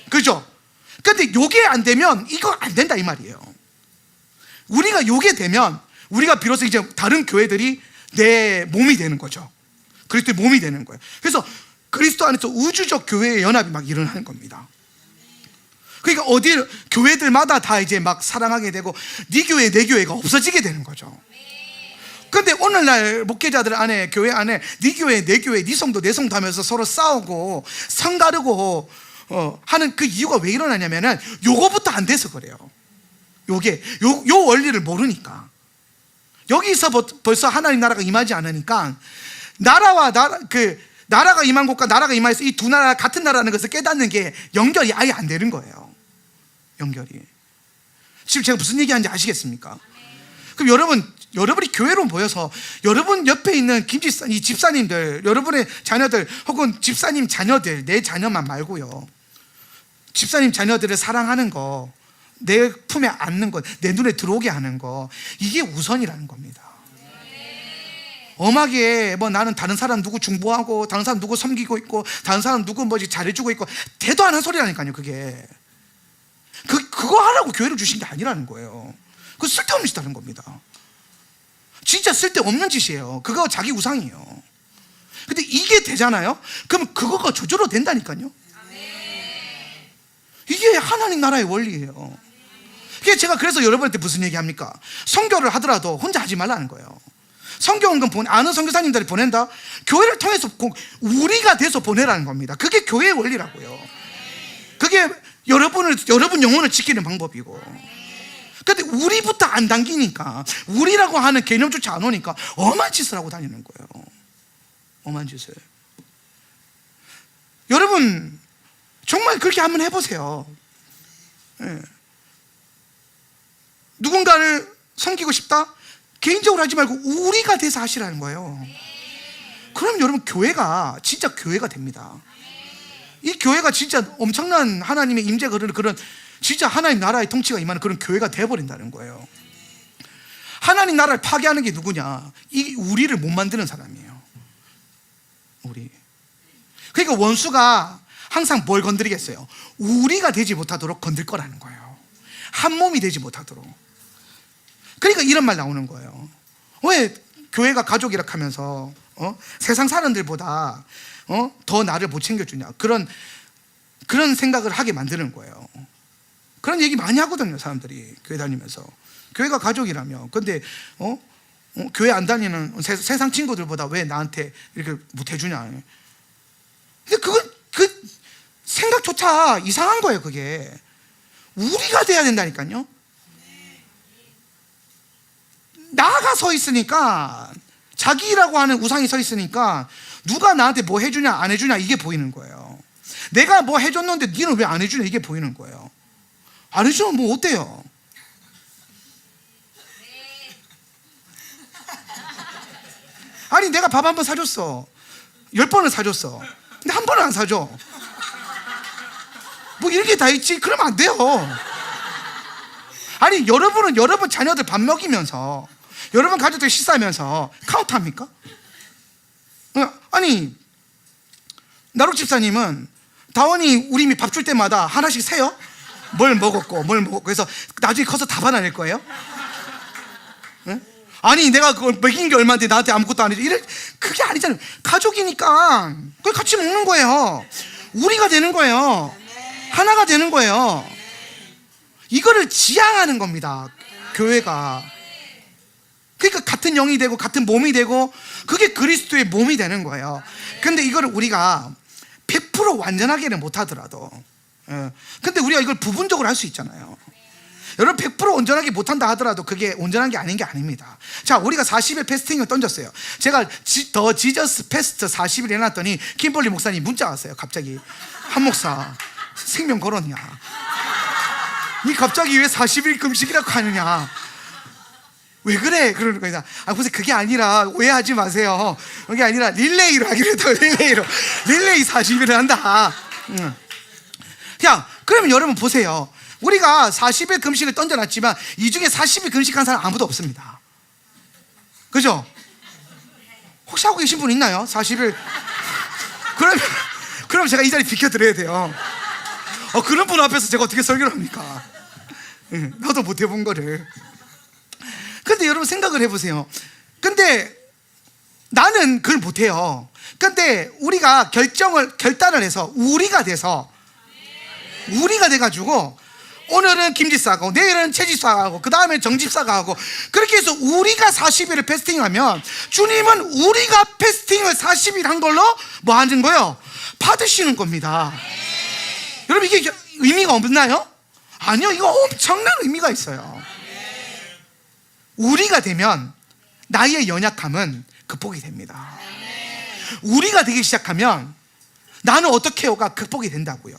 그죠? 근데 요게 안 되면 이거 안 된다 이 말이에요. 우리가 요게 되면 우리가 비로소 이제 다른 교회들이 내 몸이 되는 거죠. 그리스도의 몸이 되는 거예요. 그래서 그리스도 안에서 우주적 교회의 연합이 막 일어나는 겁니다. 그러니까 어디 교회들마다 다 이제 막 사랑하게 되고 네 교회 내 교회가 없어지게 되는 거죠. 근데 오늘날 목회자들 안에 교회 안에 네 교회 내 교회 네 성도 내 성도 하면서 서로 싸우고 성 가르고 하는 그 이유가 왜 일어나냐면은 요거부터 안 돼서 그래요. 요게 요 원리를 모르니까. 여기서 벌써 하나님 나라가 임하지 않으니까 나라가 임한 곳과 나라가 임하여서 이 두 나라가 같은 나라라는 것을 깨닫는 게 연결이 아예 안 되는 거예요. 연결이. 지금 제가 무슨 얘기하는지 아시겠습니까? 그럼 여러분이 교회로 모여서 여러분 옆에 있는 이 집사님들, 여러분의 자녀들 혹은 집사님 자녀들, 내 자녀만 말고요. 집사님 자녀들을 사랑하는 거, 내 품에 안는 것, 내 눈에 들어오게 하는 거, 이게 우선이라는 겁니다. 엄하게 뭐 나는 다른 사람 누구 중보하고 다른 사람 누구 섬기고 있고 다른 사람 누구 뭐지 잘해주고 있고 대도 안 한 소리라니까요. 그게 그거 하라고 교회를 주신 게 아니라는 거예요. 그거 쓸데없는 짓 하는 겁니다. 진짜 쓸데없는 짓이에요. 그거 자기 우상이에요. 근데 이게 되잖아요. 그럼 그거가 저절로 된다니까요. 이게 하나님 나라의 원리예요. 그래서 제가 여러분한테 무슨 얘기합니까? 선교를 하더라도 혼자 하지 말라는 거예요. 성경은 아는 선교사님들이 보낸다. 교회를 통해서 우리가 돼서 보내라는 겁니다. 그게 교회의 원리라고요. 그게 여러분 영혼을 지키는 방법이고. 근데 우리부터 안 당기니까, 우리라고 하는 개념조차 안 오니까 엄한 짓을 하고 다니는 거예요. 엄한 짓을. 여러분 정말 그렇게 한번 해보세요. 예. 누군가를 섬기고 싶다? 개인적으로 하지 말고 우리가 돼서 하시라는 거예요. 그럼 여러분 교회가 진짜 교회가 됩니다. 이 교회가 진짜 엄청난 하나님의 임재가 흐르는 그런 진짜 하나님 나라의 통치가 임하는 그런 교회가 되어버린다는 거예요. 하나님 나라를 파괴하는 게 누구냐? 이 우리를 못 만드는 사람이에요. 우리. 그러니까 원수가 항상 뭘 건드리겠어요? 우리가 되지 못하도록 건들 거라는 거예요. 한 몸이 되지 못하도록. 그러니까 이런 말 나오는 거예요. 왜 교회가 가족이라 하면서 세상 사람들보다 더 나를 못 챙겨주냐, 그런 생각을 하게 만드는 거예요. 그런 얘기 많이 하거든요, 사람들이 교회 다니면서. 교회가 가족이라며. 근데 교회 우리는 세상 친구들보다 왜 나한테 이렇게 못해주냐. 근데 그 생각조차 이상한 거예요. 그게 우리가 돼야 된다니까요. 나가 서 있으니까, 자기라고 하는 우상이 서 있으니까 누가 나한테 뭐 해주냐 안 해주냐 이게 보이는 거예요. 내가 뭐 해줬는데 니는 왜 안 해주냐 이게 보이는 거예요. 안 해주면 뭐 어때요? 아니 내가 밥 한 번 사줬어, 10번을 사줬어, 근데 한 번은 안 사줘. 뭐 이렇게 다 있지? 그러면 안 돼요. 아니 여러분은 여러분 자녀들 밥 먹이면서, 여러분 가족들 식사하면서 카운트합니까? 아니 나룩 집사님은 다원이 우리 밥 줄 때마다 하나씩 세요? 뭘 먹었고 그래서 나중에 커서 다 받아낼 거예요? 네? 아니 내가 그걸 먹인 게 얼마인데 나한테 아무것도 안 해줘, 그게 아니잖아요. 가족이니까 그걸 같이 먹는 거예요. 우리가 되는 거예요. 하나가 되는 거예요. 이거를 지향하는 겁니다, 교회가. 그러니까 같은 영이 되고 같은 몸이 되고, 그게 그리스도의 몸이 되는 거예요. 근데 이거를 우리가 100% 완전하게는 못하더라도, 근데 우리가 이걸 부분적으로 할 수 있잖아요. 여러분 100% 온전하게 못한다 하더라도 그게 온전한 게 아닌 게 아닙니다. 자, 우리가 40일 패스팅을 던졌어요. 제가 더 지저스 패스트 40일 해놨더니 김벌리 목사님 문자 왔어요. 갑자기 한 목사 생명 걸었냐, 니 갑자기 왜 40일 금식이라고 하느냐, 왜 그래? 그러는 거예요. 무슨 그게 아니라 오해하지 마세요. 그게 아니라 릴레이로 하기로 했다고. 릴레이 40일을 한다. 자, 그러면 여러분 보세요. 우리가 40일 금식을 던져놨지만 이 중에 40일 금식한 사람 아무도 없습니다. 그죠? 혹시 하고 계신 분 있나요? 40일? 그럼 제가 이 자리 비켜드려야 돼요. 그런 분 앞에서 제가 어떻게 설교를 합니까? 나도 못 해본 거를. 근데 여러분 생각을 해보세요. 근데 나는 그걸 못해요. 근데 우리가 결단을 해서 우리가 돼가지고 오늘은 김집사가, 내일은 최집사가 하고, 그 다음에 정집사가 하고, 그렇게 해서 우리가 40일을 패스팅하면 주님은 우리가 패스팅을 40일 한 걸로 뭐 하는 거예요? 받으시는 겁니다. 여러분 이게 의미가 없나요? 아니요, 이거 엄청난 의미가 있어요. 우리가 되면 나의 연약함은 극복이 됩니다. 우리가 되기 시작하면 나는 어떻게 해요가 극복이 된다고요.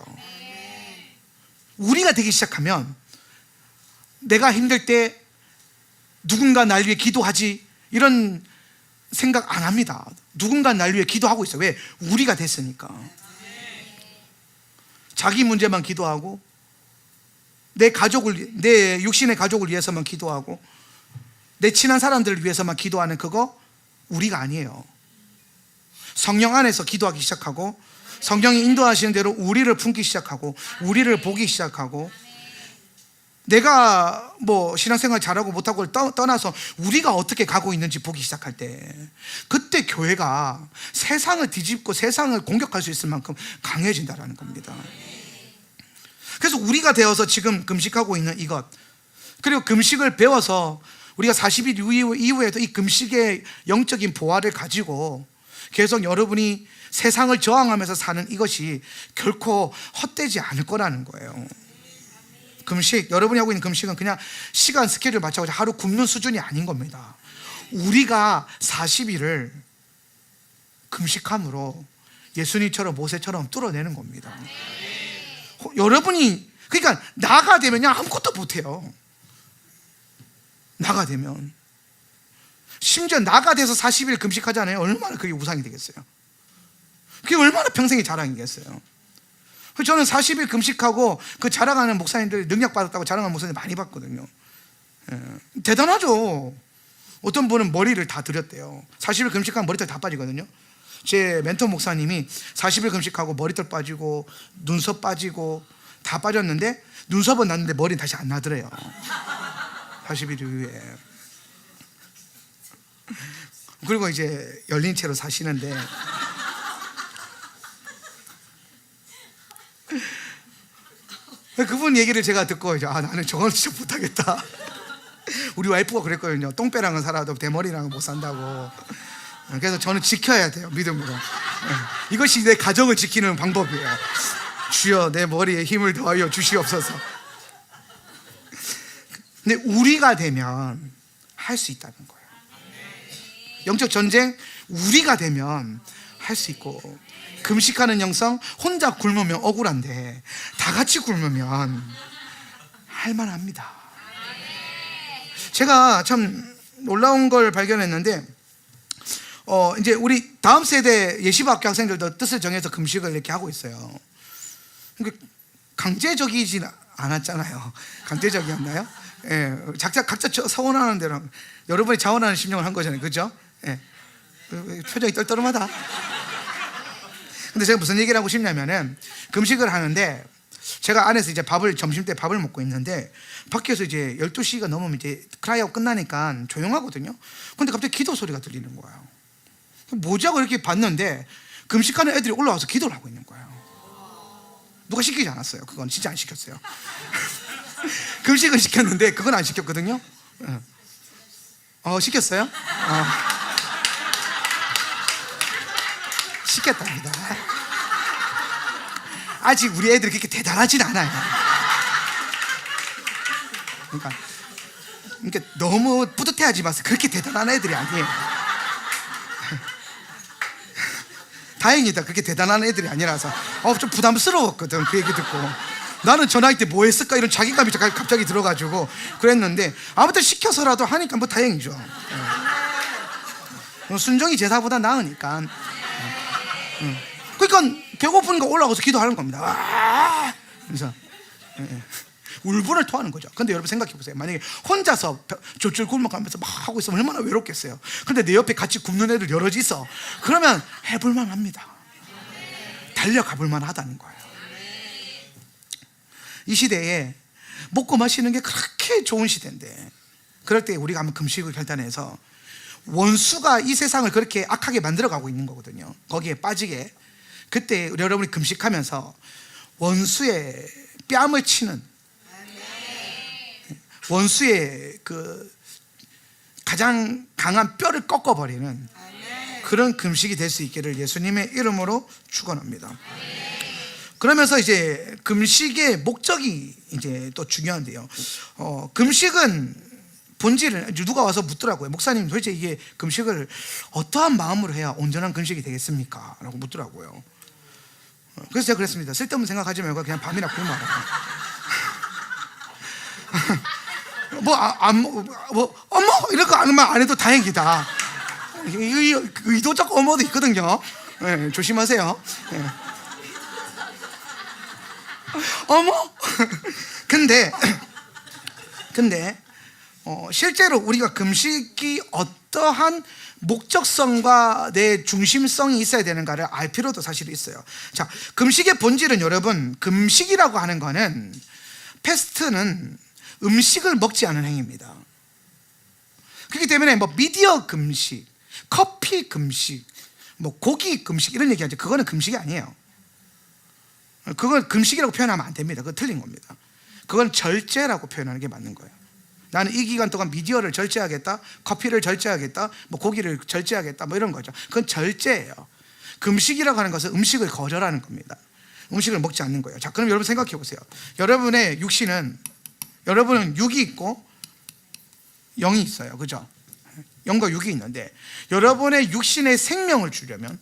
우리가 되기 시작하면 내가 힘들 때 누군가 날 위해 기도하지 이런 생각 안 합니다. 누군가 날 위해 기도하고 있어요. 왜? 우리가 됐으니까. 자기 문제만 기도하고, 내 육신의 가족을 위해서만 기도하고, 내 친한 사람들을 위해서만 기도하는 그거 우리가 아니에요. 성령 안에서 기도하기 시작하고, 성령이 인도하시는 대로 우리를 품기 시작하고, 우리를 보기 시작하고, 내가 뭐 신앙생활 잘하고 못하고를 떠나서 우리가 어떻게 가고 있는지 보기 시작할 때, 그때 교회가 세상을 뒤집고 세상을 공격할 수 있을 만큼 강해진다는 겁니다. 그래서 우리가 되어서 지금 금식하고 있는 이것, 그리고 금식을 배워서 우리가 40일 이후에도 이 금식의 영적인 보화를 가지고 계속 여러분이 세상을 저항하면서 사는 이것이 결코 헛되지 않을 거라는 거예요. 금식, 여러분이 하고 있는 금식은 그냥 시간 스케줄 맞춰서 하루 굶는 수준이 아닌 겁니다. 우리가 40일을 금식함으로 예수님처럼 모세처럼 뚫어내는 겁니다. 여러분이 그러니까 나가 되면 아무것도 못해요. 나가 되면 심지어 나가 돼서 40일 금식하잖아요. 얼마나 그게 우상이 되겠어요. 그게 얼마나 평생의 자랑이겠어요. 저는 40일 금식하고 그 자랑하는 목사님들, 능력 받았다고 자랑하는 목사님들 많이 봤거든요. 대단하죠. 어떤 분은 머리를 다 들였대요. 40일 금식하면 머리털 다 빠지거든요. 제 멘토 목사님이 40일 금식하고 머리털 빠지고 눈썹 빠지고 다 빠졌는데 눈썹은 났는데 머리는 다시 안 나더래요. 40일 이후에. 그리고 이제 열린 채로 사시는데 그분 얘기를 제가 듣고 이제 나는 저건 진짜 못하겠다. 우리 와이프가 그랬거든요. 똥배랑은 살아도 대머리랑은 못 산다고. 그래서 저는 지켜야 돼요, 믿음으로. 이것이 내 가정을 지키는 방법이에요. 주여 내 머리에 힘을 더하여 주시옵소서. 근데 우리가 되면 할 수 있다는 거예요. 영적 전쟁 우리가 되면 할 수 있고, 금식하는 영성 혼자 굶으면 억울한데 다 같이 굶으면 할만합니다. 제가 참 놀라운 걸 발견했는데 이제 우리 다음 세대 예시학교 학생들도 뜻을 정해서 금식을 이렇게 하고 있어요. 그러니까 강제적이진 않았잖아요. 강제적이었나요? 예, 각자 서원하는 대로 여러분이 자원하는 심령을 한 거잖아요, 그렇죠? 예, 표정이 떨떠름하다. 근데 제가 무슨 얘기를 하고 싶냐면은 금식을 하는데 제가 안에서 이제 점심 때 밥을 먹고 있는데 밖에서 이제 12시가 넘으면 이제 크라이아웃 끝나니까 조용하거든요. 근데 갑자기 기도 소리가 들리는 거예요. 뭐지? 이렇게 봤는데 금식하는 애들이 올라와서 기도를 하고 있는 거예요. 누가 시키지 않았어요. 그건 진짜 안 시켰어요. 금식은 시켰는데 그건 안 시켰거든요. 시켰어요? 시켰답니다. 아직 우리 애들이 그렇게 대단하진 않아요. 그러니까 너무 뿌듯해하지 마세요. 그렇게 대단한 애들이 아니에요. 다행이다. 그렇게 대단한 애들이 아니라서 좀 부담스러웠거든. 그 얘기 듣고 나는 저 나이 때 뭐 했을까 이런 자괴감이 갑자기 들어가지고 그랬는데 아무튼 시켜서라도 하니까 뭐 다행이죠. 순종이 제사보다 나으니까. 그러니까 배고프니까 올라가서 기도하는 겁니다. 그래서 울분을 토하는 거죠. 근데 여러분 생각해 보세요. 만약에 혼자서 쫄쫄 굶어가면서 막 하고 있으면 얼마나 외롭겠어요. 근데 내 옆에 같이 굶는 애들 여럿이 있어. 그러면 해볼만 합니다. 달려가 볼만 하다는 거예요. 이 시대에 먹고 마시는 게 그렇게 좋은 시대인데 그럴 때 우리가 한번 금식을 결단해서 원수가 이 세상을 그렇게 악하게 만들어가고 있는 거거든요. 거기에 빠지게. 그때 여러분이 금식하면서 원수의 뺨을 치는, 원수의 그 가장 강한 뼈를 꺾어버리는 그런 금식이 될 수 있기를 예수님의 이름으로 축원합니다. 그러면서 이제 금식의 목적이 이제 또 중요한데요. 금식은 본질은 누가 와서 묻더라고요. 목사님 도대체 이게 금식을 어떠한 마음으로 해야 온전한 금식이 되겠습니까? 라고 묻더라고요. 그래서 제가 그랬습니다. 쓸데없는 생각하지 말고 그냥 밤이나 굶어라. 어머 이런 거 안 해도 다행이다. 의도적 어머도 있거든요. 네, 조심하세요. 네. 어머. 근데 실제로 우리가 금식이 어떠한 목적성과 내 중심성이 있어야 되는가를 알 필요도 사실 있어요. 자, 금식의 본질은 여러분, 금식이라고 하는 거는, 패스트는 음식을 먹지 않은 행위입니다. 그렇기 때문에 뭐 미디어 금식, 커피 금식, 뭐 고기 금식 이런 얘기하죠. 그거는 금식이 아니에요. 그걸 금식이라고 표현하면 안 됩니다. 그거 틀린 겁니다. 그건 절제라고 표현하는 게 맞는 거예요. 나는 이 기간 동안 미디어를 절제하겠다, 커피를 절제하겠다, 뭐 고기를 절제하겠다, 뭐 이런 거죠. 그건 절제예요. 금식이라고 하는 것은 음식을 거절하는 겁니다. 음식을 먹지 않는 거예요. 자, 그럼 여러분 생각해 보세요. 여러분의 육신은, 여러분은 육이 있고 영이 있어요. 그죠? 영과 육이 있는데, 여러분의 육신의 생명을 주려면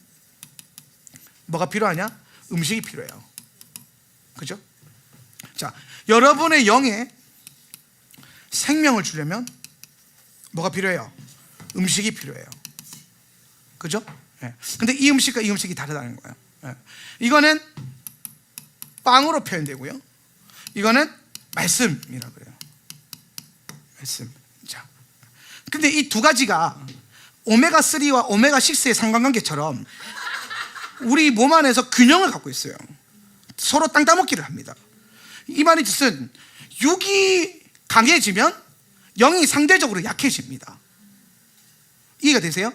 뭐가 필요하냐? 음식이 필요해요. 그죠? 자, 여러분의 영에 생명을 주려면 뭐가 필요해요? 음식이 필요해요. 그죠? 예. 근데 이 음식과 이 음식이 다르다는 거예요. 예. 이거는 빵으로 표현되고요, 이거는 말씀이라고 그래요. 말씀. 자, 근데 이 두 가지가 오메가3와 오메가6의 상관관계처럼 우리 몸 안에서 균형을 갖고 있어요. 서로 땅 따먹기를 합니다. 이 말의 뜻은 육이 강해지면 영이 상대적으로 약해집니다. 이해가 되세요?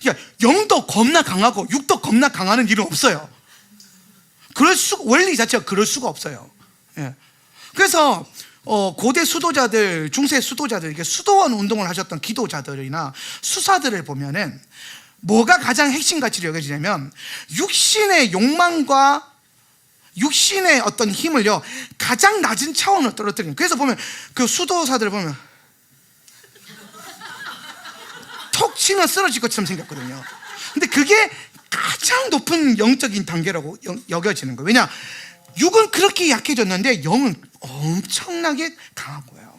그러니까 영도 겁나 강하고 육도 겁나 강하는 일은 없어요. 원리 자체가 그럴 수가 없어요. 예. 그래서 고대 수도자들, 중세 수도자들, 이게 수도원 운동을 하셨던 기도자들이나 수사들을 보면은 뭐가 가장 핵심 가치로 여겨지냐면 육신의 욕망과 육신의 어떤 힘을요 가장 낮은 차원으로 떨어뜨리는. 그래서 보면 그 수도사들을 보면 톡 치면 쓰러질 것처럼 생겼거든요. 근데 그게 가장 높은 영적인 단계라고 여겨지는 거예요. 왜냐? 육은 그렇게 약해졌는데 영은 엄청나게 강한 거예요.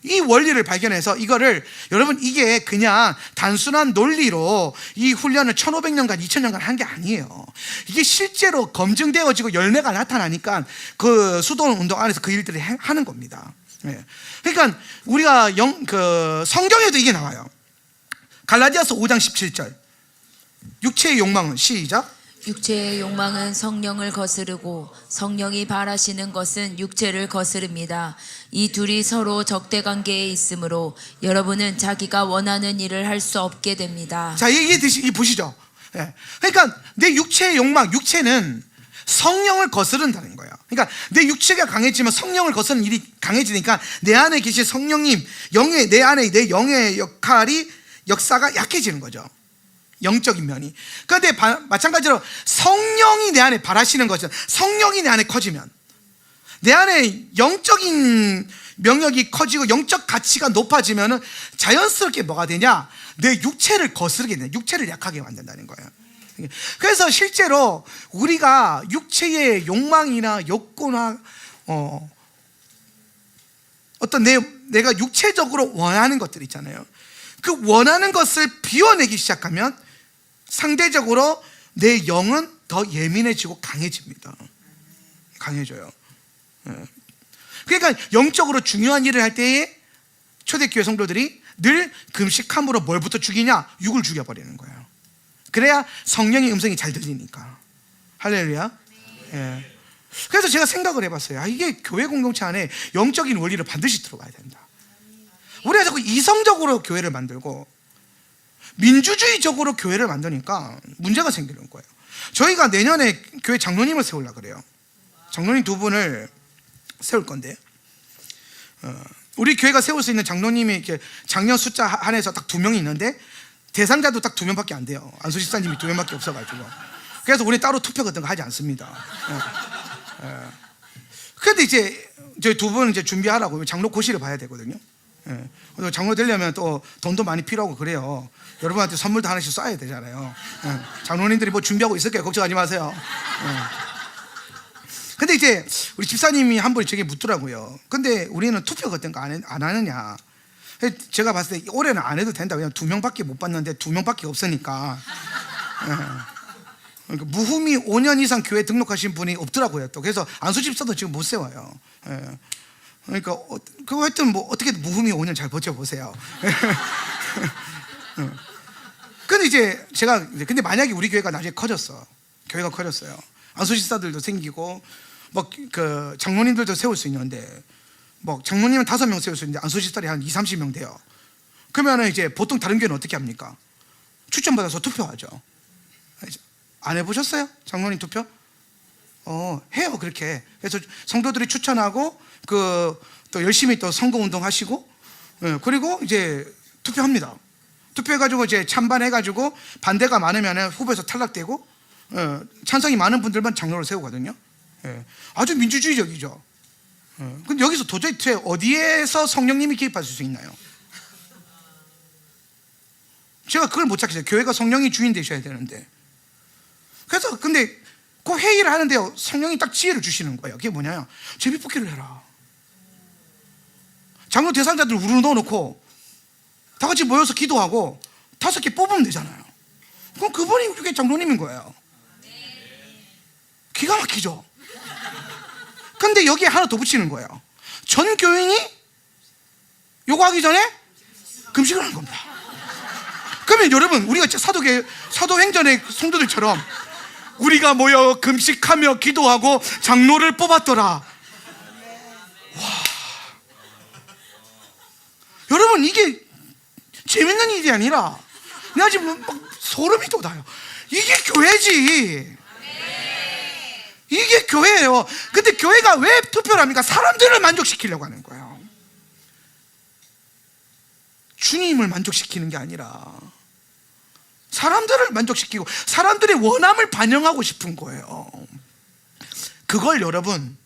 이 원리를 발견해서 이거를, 여러분, 이게 그냥 단순한 논리로 이 훈련을 1500년간 2000년간 한 게 아니에요. 이게 실제로 검증되어지고 열매가 나타나니까 그 수도원 운동 안에서 그 일들을 하는 겁니다. 예. 그러니까 우리가 성경에도 이게 나와요. 갈라디아서 5장 17절. 육체의 욕망은, 시작, 육체의 욕망은 성령을 거스르고 성령이 바라시는 것은 육체를 거스릅니다. 이 둘이 서로 적대 관계에 있으므로 여러분은 자기가 원하는 일을 할 수 없게 됩니다. 자, 이게 보시죠. 예. 그러니까 내 육체의 욕망, 육체는 성령을 거스른다는 거예요. 그러니까 내 육체가 강해지면 성령을 거스르는 일이 강해지니까 내 안에 계신 성령님, 내 안에 내 영의 역사가 약해지는 거죠. 영적인 면이. 그런데 마찬가지로 성령이 내 안에 바라시는 것은, 성령이 내 안에 커지면, 내 안에 영적인 명력이 커지고 영적 가치가 높아지면 자연스럽게 뭐가 되냐? 내 육체를 거스르게 돼. 육체를 약하게 만든다는 거예요. 그래서 실제로 우리가 육체의 욕망이나 욕구나 어떤 내가 육체적으로 원하는 것들 있잖아요. 그 원하는 것을 비워내기 시작하면 상대적으로 내 영은 더 예민해지고 강해집니다. 강해져요. 그러니까 영적으로 중요한 일을 할 때에 초대교회 성도들이 늘 금식함으로 뭘부터 죽이냐? 육을 죽여버리는 거예요. 그래야 성령의 음성이 잘 들리니까. 할렐루야. 예. 그래서 제가 생각을 해봤어요. 이게 교회 공동체 안에 영적인 원리를 반드시 들어가야 된다. 우리가 자꾸 이성적으로 교회를 만들고 민주주의적으로 교회를 만드니까 문제가 생기는 거예요. 저희가 내년에 교회 장로님을 세우려고 그래요. 장로님 2분을 세울 건데, 우리 교회가 세울 수 있는 장로님이 이렇게 작년 숫자 한해서 딱 2명이 있는데 대상자도 딱 2명밖에 안 돼요. 안수 집사님이 2명밖에 없어가지고. 그래서 우리 따로 투표 같은 거 하지 않습니다. 그런데 이제 저희 2분 이제 준비하라고 장로 고시를 봐야 되거든요. 장로 되려면 또 돈도 많이 필요하고 그래요. 여러분한테 선물도 하나씩 쏴야 되잖아요. 장로님들이 뭐 준비하고 있을 거예요. 걱정하지 마세요. 근데 이제 우리 집사님이 한 분이 저게 묻더라고요. 근데 우리는 투표 같은 거 안 하느냐. 제가 봤을 때 올해는 안 해도 된다. 왜냐면 2명밖에 못 봤는데 2명밖에 없으니까. 그러니까 무흠이 5년 이상 교회 등록하신 분이 없더라고요. 또 그래서 안수 집사도 지금 못 세워요. 그러니까 그 하여튼 뭐 어떻게 무흠이 5년 잘 버텨보세요. 근데 이제 근데 만약에 우리 교회가 나중에 커졌어. 교회가 커졌어요. 안수 집사들도 생기고 뭐 그 장로님들도 세울 수 있는데, 뭐 장로님은 5명 세울 수 있는데 안수 집사들이 한 20-30명 돼요. 그러면은 이제 보통 다른 교회는 어떻게 합니까? 추천받아서 투표하죠. 안 해보셨어요? 장로님 투표? 해요. 그렇게. 그래서 성도들이 추천하고 또 열심히 또 선거 운동 하시고 그리고 이제 투표합니다. 투표해가지고 이제 찬반해가지고 반대가 많으면 후보에서 탈락되고 찬성이 많은 분들만 장로를 세우거든요. 아주 민주주의적이죠. 근데 여기서 도대체 어디에서 성령님이 개입하실 수 있나요? 제가 그걸 못 찾겠어요. 교회가 성령이 주인 되셔야 되는데. 그래서 근데 그 회의를 하는데요, 성령이 딱 지혜를 주시는 거예요. 그게 뭐냐요? 제비뽑기를 해라. 장로 대상자들 우르르 넣어놓고 다 같이 모여서 기도하고 5개 뽑으면 되잖아요. 그럼 그분이 그게 장로님인 거예요. 기가 막히죠. 근데 여기에 하나 더 붙이는 거예요. 전 교인이 요거 하기 전에 금식을 하는 겁니다. 그러면 여러분, 우리가 사도행전의 성도들처럼 우리가 모여 금식하며 기도하고 장로를 뽑았더라. 와, 여러분, 이게 재밌는 일이 아니라 내가 지금 막 소름이 돋아요. 이게 교회지. 이게 교회예요. 근데 교회가 왜 투표를 합니까? 사람들을 만족시키려고 하는 거예요. 주님을 만족시키는 게 아니라 사람들을 만족시키고 사람들의 원함을 반영하고 싶은 거예요. 그걸 여러분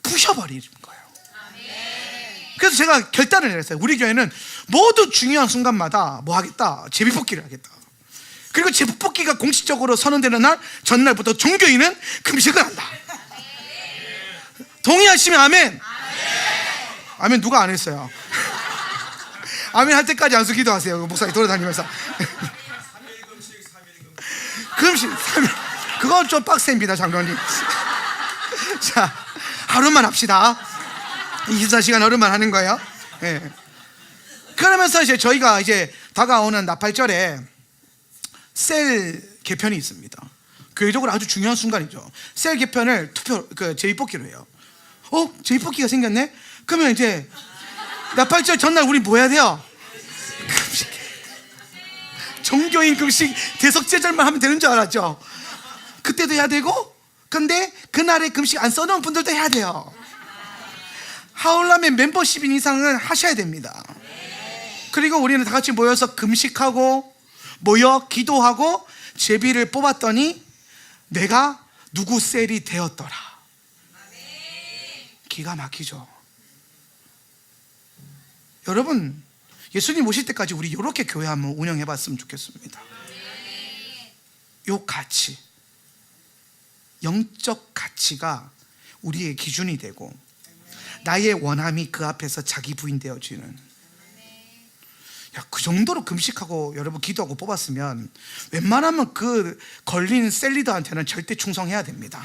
부셔버리는 거예요. 그래서 제가 결단을 내렸어요. 우리 교회는 모두 중요한 순간마다 뭐 하겠다? 제비뽑기를 하겠다. 그리고 제비뽑기가 공식적으로 선언되는 날 전날부터 종교인은 금식을 한다. 동의하시면 아멘. 아멘. 누가 안 했어요? 아멘 할 때까지 안수 기도하세요. 목사님 돌아다니면서. 금식 3일. 그건 좀 빡셉니다, 장로님. 자, 하루만 합시다. 24시간 하루만 하는 거예요. 네. 그러면서 이제 저희가 이제 다가오는 나팔절에 셀 개편이 있습니다. 교회적으로 아주 중요한 순간이죠. 셀 개편을 제비뽑기로 해요. 제비뽑기가 생겼네? 그러면 이제 나팔절 전날 우리 뭐 해야 돼요? 금식. 종교인 금식 대속제절만 하면 되는 줄 알았죠? 그때도 해야 되고, 근데 그날에 금식 안 써놓은 분들도 해야 돼요. 하울람의 멤버십인 이상은 하셔야 됩니다. 그리고 우리는 다 같이 모여서 금식하고 모여 기도하고 제비를 뽑았더니 내가 누구 셀이 되었더라. 기가 막히죠. 여러분, 예수님 오실 때까지 우리 이렇게 교회 한번 운영해 봤으면 좋겠습니다. 요 가치, 영적 가치가 우리의 기준이 되고 나의 원함이 그 앞에서 자기 부인되어지는, 그 정도로 금식하고 여러분 기도하고 뽑았으면 웬만하면 그 걸린 셀리더한테는 절대 충성해야 됩니다.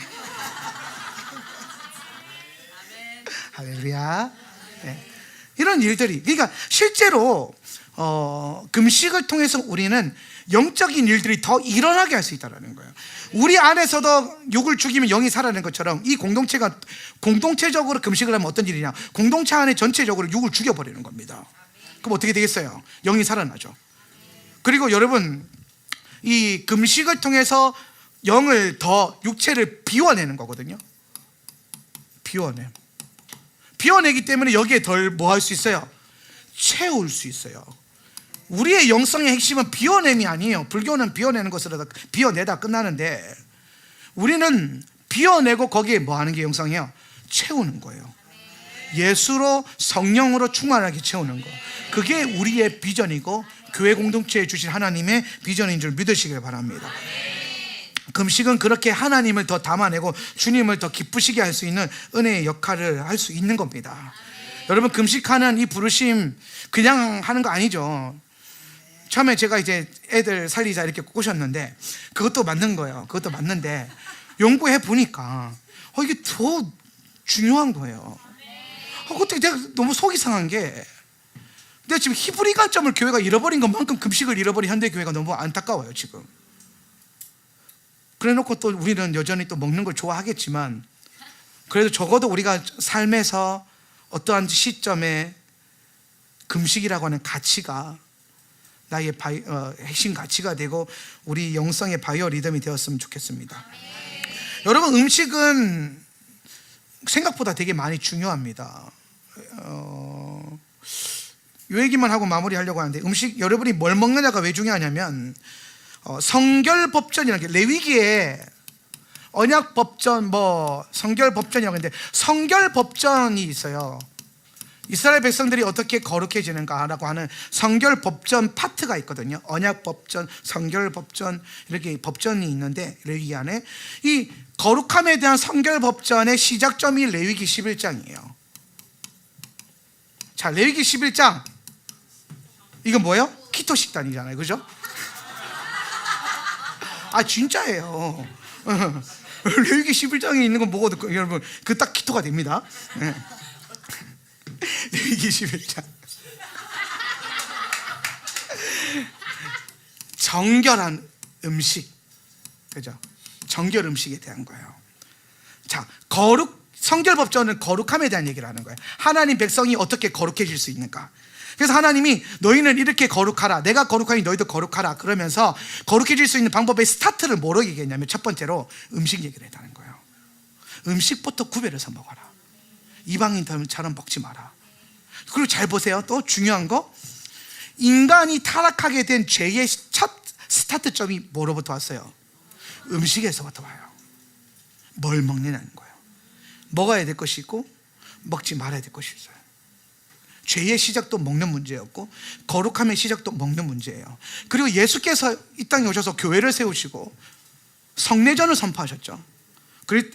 할렐루야. 네. 이런 일들이, 그러니까 실제로 금식을 통해서 우리는 영적인 일들이 더 일어나게 할 수 있다는 거예요. 우리 안에서도 육을 죽이면 영이 살아나는 것처럼 이 공동체가 공동체적으로 금식을 하면 어떤 일이냐, 공동체 안에 전체적으로 육을 죽여버리는 겁니다. 그럼 어떻게 되겠어요? 영이 살아나죠. 그리고 여러분, 이 금식을 통해서 영을 더, 육체를 비워내는 거거든요. 비워내기 때문에 여기에 덜 뭐 할 수 있어요? 채울 수 있어요. 우리의 영성의 핵심은 비워냄이 아니에요. 불교는 비워내는 것으로 비워내다 끝나는데, 우리는 비워내고 거기에 뭐 하는 게 영성이에요? 채우는 거예요. 예수로, 성령으로 충만하게 채우는 거. 그게 우리의 비전이고 교회 공동체에 주신 하나님의 비전인 줄 믿으시길 바랍니다. 금식은 그렇게 하나님을 더 담아내고 주님을 더 기쁘시게 할 수 있는 은혜의 역할을 할 수 있는 겁니다. 여러분, 금식하는 이 부르심 그냥 하는 거 아니죠. 처음에 제가 이제 애들 살리자 이렇게 꼬셨는데 그것도 맞는 거예요. 그것도 맞는데 연구해 보니까 이게 더 중요한 거예요. 그때 내가 너무 속이 상한 게, 내가 지금 히브리 관점을 교회가 잃어버린 것만큼 금식을 잃어버린 현대교회가 너무 안타까워요 지금. 그래놓고 또 우리는 여전히 또 먹는 걸 좋아하겠지만, 그래도 적어도 우리가 삶에서 어떠한 시점에 금식이라고 하는 가치가 나의 핵심 가치가 되고 우리 영성의 바이오 리듬이 되었으면 좋겠습니다. 여러분, 음식은 생각보다 되게 많이 중요합니다. 이 얘기만 하고 마무리하려고 하는데, 음식 여러분이 뭘 먹느냐가 왜 중요하냐면 성결법전이라는 게 레위기에 언약법전, 성결법전이라고 하는데, 성결법전이 있어요. 이스라엘 백성들이 어떻게 거룩해지는가라고 하는 성결법전 파트가 있거든요. 언약법전, 성결법전, 이렇게 법전이 있는데, 레위기 안에 이 거룩함에 대한 성결법전의 시작점이 레위기 11장이에요 자, 레위기 11장, 이건 뭐예요? 키토 식단이잖아요, 그죠? 아, 진짜예요. 레위기 11장에 있는 건 먹어도 여러분 그 딱 키토가 됩니다. 레위기 11장. 정결한 음식, 그죠? 정결 음식에 대한 거예요. 자, 성결법전은 거룩함에 대한 얘기를 하는 거예요. 하나님 백성이 어떻게 거룩해질 수 있는가. 그래서 하나님이 너희는 이렇게 거룩하라, 내가 거룩하니 너희도 거룩하라 그러면서 거룩해질 수 있는 방법의 스타트를 뭐로 얘기했냐면, 첫 번째로 음식 얘기를 했다는 거예요. 음식부터 구별해서 먹어라. 이방인처럼 먹지 마라. 그리고 잘 보세요. 또 중요한 거, 인간이 타락하게 된 죄의 첫 스타트점이 뭐로부터 왔어요? 음식에서부터 와요. 뭘 먹느냐는 거예요. 먹어야 될 것이 있고 먹지 말아야 될 것이 있어요. 죄의 시작도 먹는 문제였고 거룩함의 시작도 먹는 문제예요. 그리고 예수께서 이 땅에 오셔서 교회를 세우시고 성례전을 선포하셨죠. 그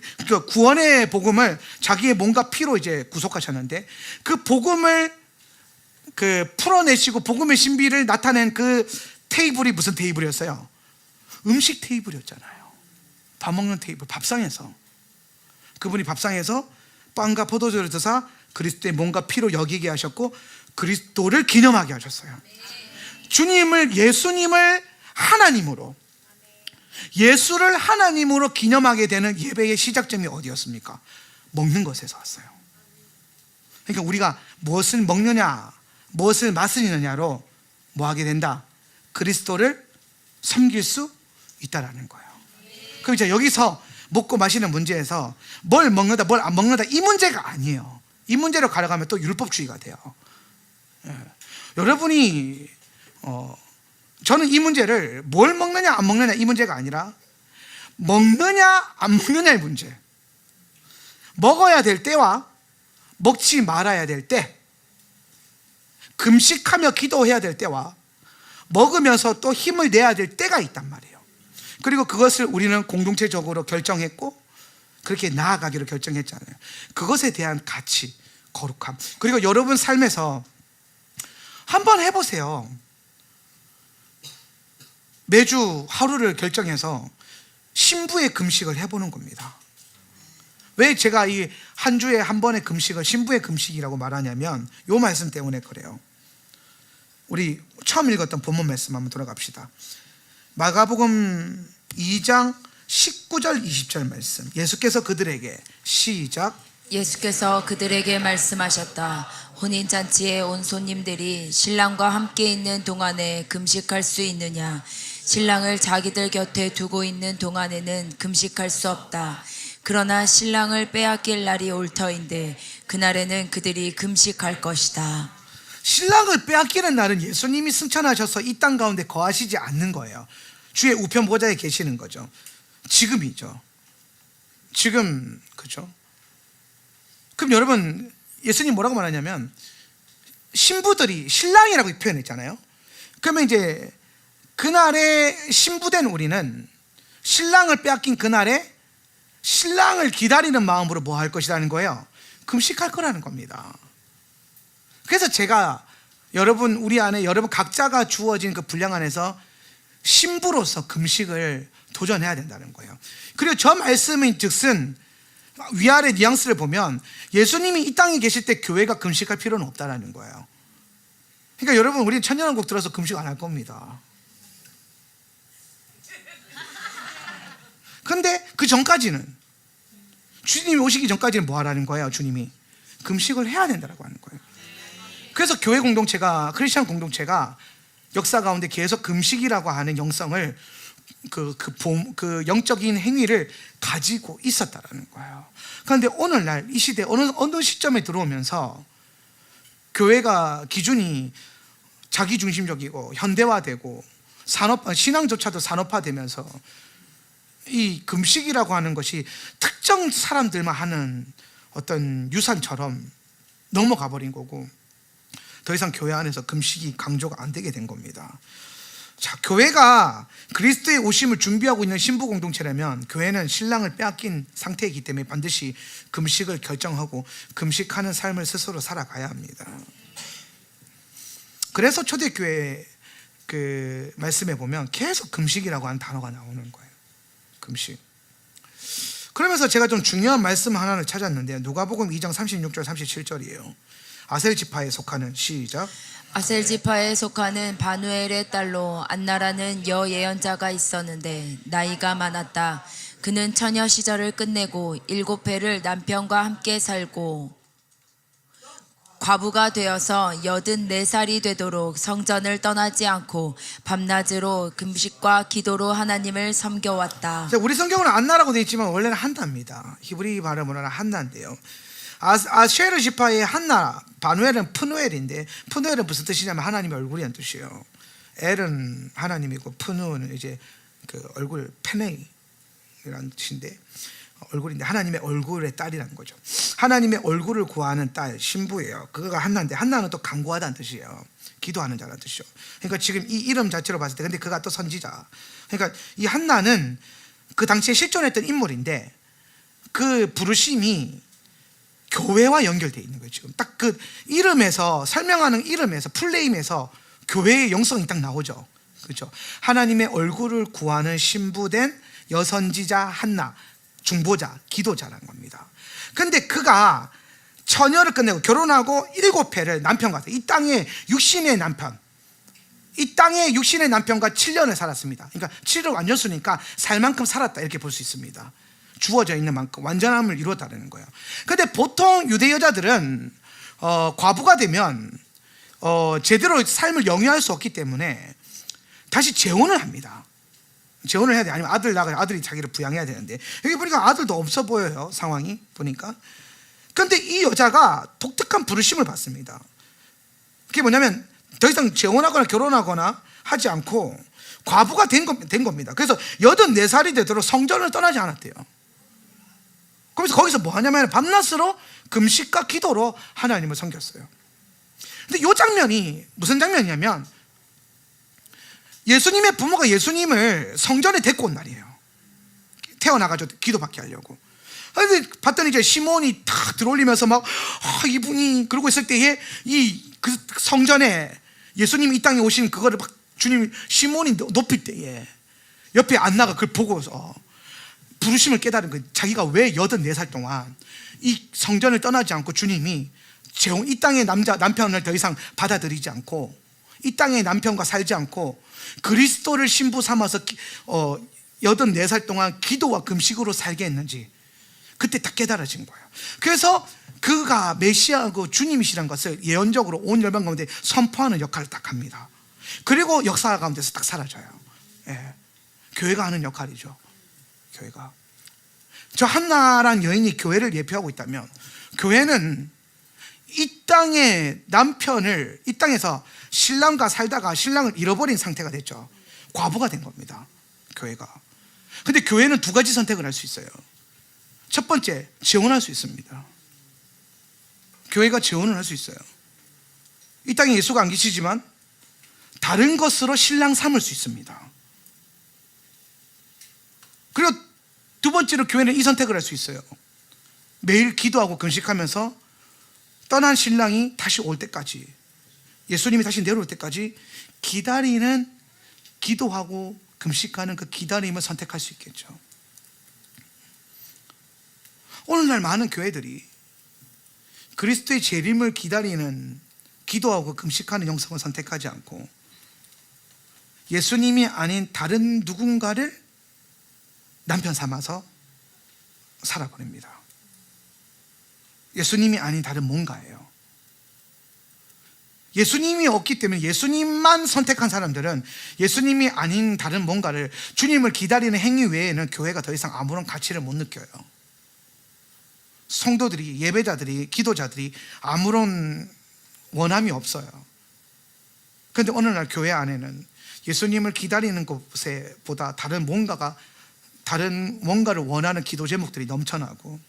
구원의 복음을 자기의 몸과 피로 이제 구속하셨는데, 그 복음을 풀어내시고 복음의 신비를 나타낸 그 테이블이 무슨 테이블이었어요? 음식 테이블이었잖아요. 밥 먹는 테이블, 밥상에서 그분이 밥상에서 빵과 포도주를 드사 그리스도의 몸과 피로 여기게 하셨고 그리스도를 기념하게 하셨어요. 예수님을 하나님으로, 예수를 하나님으로 기념하게 되는 예배의 시작점이 어디였습니까? 먹는 것에서 왔어요. 그러니까 우리가 무엇을 먹느냐, 무엇을 마시느냐로 뭐 하게 된다? 그리스도를 섬길 수 있다라는 거예요. 그럼 이제 여기서 먹고 마시는 문제에서 뭘 먹는다, 뭘 안 먹는다, 이 문제가 아니에요. 이 문제로 가려가면 또 율법주의가 돼요. 여러분이 저는 이 문제를 뭘 먹느냐 안 먹느냐 이 문제가 아니라 먹느냐 안 먹느냐의 문제, 먹어야 될 때와 먹지 말아야 될 때, 금식하며 기도해야 될 때와 먹으면서 또 힘을 내야 될 때가 있단 말이에요. 그리고 그것을 우리는 공동체적으로 결정했고 그렇게 나아가기로 결정했잖아요. 그것에 대한 가치, 거룩함. 그리고 여러분 삶에서 한번 해보세요. 매주 하루를 결정해서 신부의 금식을 해보는 겁니다. 왜 제가 이 한 주에 한 번의 금식을 신부의 금식이라고 말하냐면, 이 말씀 때문에 그래요. 우리 처음 읽었던 본문 말씀 한번 돌아갑시다. 마가복음 2장 19절 20절 말씀. 예수께서 그들에게, 시작, 예수께서 그들에게 말씀하셨다. 혼인잔치에 온 손님들이 신랑과 함께 있는 동안에 금식할 수 있느냐? 신랑을 자기들 곁에 두고 있는 동안에는 금식할 수 없다. 그러나 신랑을 빼앗길 날이 올 터인데 그날에는 그들이 금식할 것이다. 신랑을 빼앗기는 날은 예수님이 승천하셔서 이 땅 가운데 거하시지 않는 거예요. 주의 우편 보좌에 계시는 거죠. 지금이죠. 지금, 그죠? 그럼 여러분, 예수님 뭐라고 말하냐면, 신부들이 신랑이라고 표현했잖아요. 그러면 이제 그날에 신부된 우리는 신랑을 빼앗긴 그날에 신랑을 기다리는 마음으로 뭐 할 것이라는 거예요? 금식할 거라는 겁니다. 그래서 제가 우리 안에 여러분 각자가 주어진 그 분량 안에서 신부로서 금식을 도전해야 된다는 거예요. 그리고 저 말씀인 즉슨 위아래 뉘앙스를 보면 예수님이 이 땅에 계실 때 교회가 금식할 필요는 없다는 거예요. 그러니까 여러분, 우리 천년왕국 들어서 금식 안 할 겁니다. 근데 그 전까지는, 주님이 오시기 전까지는 뭐 하라는 거예요? 주님이 금식을 해야 된다고 하는 거예요. 그래서 교회 공동체가, 크리스천 공동체가 역사 가운데 계속 금식이라고 하는 영성을, 그 영적인 행위를 가지고 있었다라는 거예요. 그런데 오늘날 이 시대 어느 시점에 들어오면서 교회가 기준이 자기중심적이고 현대화되고 신앙조차도 산업화되면서 이 금식이라고 하는 것이 특정 사람들만 하는 어떤 유산처럼 넘어가 버린 거고, 더 이상 교회 안에서 금식이 강조가 안 되게 된 겁니다. 자, 교회가 그리스도의 오심을 준비하고 있는 신부 공동체라면 교회는 신랑을 빼앗긴 상태이기 때문에 반드시 금식을 결정하고 금식하는 삶을 스스로 살아가야 합니다. 그래서 초대교회 그 말씀에 보면 계속 금식이라고 하는 단어가 나오는 거예요. 금식. 그러면서 제가 좀 중요한 말씀 하나를 찾았는데, 누가복음 2장 36절 37절이에요. 아셀 지파에 속하는, 시작. 아셀 지파에 속하는 바누엘의 딸로 안나라는 여예언자가 있었는데 나이가 많았다. 그는 처녀 시절을 끝내고 7해를 남편과 함께 살고 과부가 되어서 84살이 되도록 성전을 떠나지 않고 밤낮으로 금식과 기도로 하나님을 섬겨왔다. 우리 성경은 안나라고 되어 있지만 원래는 한나입니다. 히브리 발음으로는 한나인데요. 아쉐르 지파의 한나, 바누엘은 푸누엘인데, 푸누엘은 무슨 뜻이냐면 하나님의 얼굴이라는 뜻이에요. 엘은 하나님이고 푸누는 이제 그 얼굴, 페네이라는 뜻인데 얼굴인데 하나님의 얼굴의 딸이라는 거죠. 하나님의 얼굴을 구하는 딸, 신부예요. 그거가 한나인데, 한나는 또 간구하다는 뜻이에요. 기도하는 자라는 뜻이죠. 그러니까 지금 이 이름 자체로 봤을 때, 근데 그가 또 선지자. 그러니까 이 한나는 그 당시에 실존했던 인물인데 그 부르심이 교회와 연결되어 있는 거예요. 지금 딱 그 이름에서, 설명하는 이름에서, 풀네임에서 교회의 영성이 딱 나오죠. 그렇죠? 하나님의 얼굴을 구하는 신부된 여선지자 한나, 중보자, 기도자라는 겁니다. 근데 그가 처녀를 끝내고 결혼하고 7회를 남편과, 이 땅의 육신의 남편, 이 땅의 육신의 남편과 7년을 살았습니다. 그러니까 7을 완전 쓰니까 살 만큼 살았다, 이렇게 볼 수 있습니다. 주어져 있는 만큼 완전함을 이루었다는 거예요. 근데 보통 유대 여자들은 과부가 되면 제대로 삶을 영위할 수 없기 때문에 다시 재혼을 합니다. 재혼을 해야 돼. 아니면 아들 낳아서 아들이 자기를 부양해야 되는데, 여기 보니까 아들도 없어 보여요, 상황이 보니까. 근데 이 여자가 독특한 부르심을 받습니다. 그게 뭐냐면 더 이상 재혼하거나 결혼하거나 하지 않고 과부가 된 겁니다. 그래서 84살이 되도록 성전을 떠나지 않았대요. 그래서 거기서 뭐 하냐면 밤낮으로 금식과 기도로 하나님을 섬겼어요. 근데 이 장면이 무슨 장면이냐면, 예수님의 부모가 예수님을 성전에 데리고 온 날이에요. 태어나가지고 기도받게 하려고. 근데 봤더니 이제 시몬이 탁 들어올리면서 막 이분이 그러고 있을 때에 그 성전에 예수님이 이 땅에 오신 그거를 막 주님이 시몬이 높일 때에 옆에 안나가 그걸 보고서 부르심을 깨달은 거예요. 자기가 왜 84살 동안 이 성전을 떠나지 않고 주님이 이 땅의 남편을 더 이상 받아들이지 않고 이 땅의 남편과 살지 않고 그리스도를 신부 삼아서 84살 동안 기도와 금식으로 살게 했는지 그때 딱 깨달아진 거예요. 그래서 그가 메시아고 주님이시란 것을 예언적으로 온 열방 가운데 선포하는 역할을 딱 합니다. 그리고 역사 가운데서 딱 사라져요. 예. 교회가 하는 역할이죠. 교회가. 저 한나란 여인이 교회를 예표하고 있다면, 교회는 이 땅의 남편을, 이 땅에서 신랑과 살다가 신랑을 잃어버린 상태가 됐죠. 과부가 된 겁니다, 교회가. 근데 교회는 두 가지 선택을 할 수 있어요. 첫 번째, 재혼할 수 있습니다. 교회가 재혼을 할 수 있어요. 이 땅에 예수가 안 계시지만 다른 것으로 신랑 삼을 수 있습니다. 그리고 두 번째로 교회는 이 선택을 할 수 있어요. 매일 기도하고 금식하면서 떠난 신랑이 다시 올 때까지, 예수님이 다시 내려올 때까지 기다리는, 기도하고 금식하는 그 기다림을 선택할 수 있겠죠. 오늘날 많은 교회들이 그리스도의 재림을 기다리는, 기도하고 금식하는 영성을 선택하지 않고 예수님이 아닌 다른 누군가를 남편 삼아서 살아버립니다. 예수님이 아닌 다른 뭔가예요. 예수님이 없기 때문에 예수님만 선택한 사람들은 예수님이 아닌 다른 뭔가를, 주님을 기다리는 행위 외에는 교회가 더 이상 아무런 가치를 못 느껴요. 성도들이, 예배자들이, 기도자들이 아무런 원함이 없어요. 그런데 어느 날 교회 안에는 예수님을 기다리는 것에 보다 다른 뭔가를 원하는 기도 제목들이 넘쳐나고,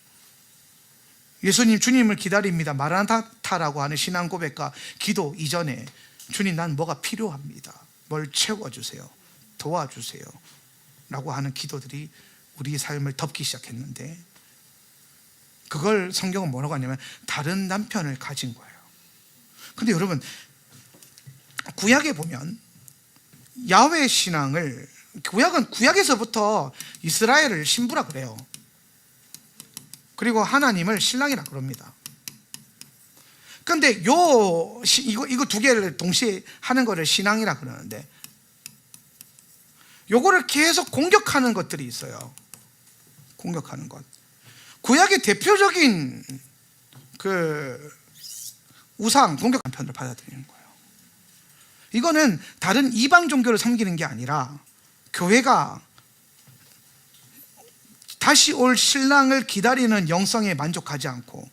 예수님, 주님을 기다립니다, 마라나타라고 하는 신앙 고백과 기도 이전에 주님, 난 뭐가 필요합니다, 뭘 채워주세요, 도와주세요 라고 하는 기도들이 우리의 삶을 덮기 시작했는데, 그걸 성경은 뭐라고 하냐면 다른 남편을 가진 거예요. 근데 여러분, 구약에 보면 야훼 신앙을, 구약에서부터 이스라엘을 신부라 그래요. 그리고 하나님을 신랑이라 그럽니다. 그런데 이거 두 개를 동시에 하는 거를 신앙이라 그러는데, 요거를 계속 공격하는 것들이 있어요. 공격하는 것. 구약의 대표적인 그 우상 공격한 편을 받아들이는 거예요. 이거는 다른 이방 종교를 섬기는 게 아니라 교회가 다시 올 신랑을 기다리는 영성에 만족하지 않고,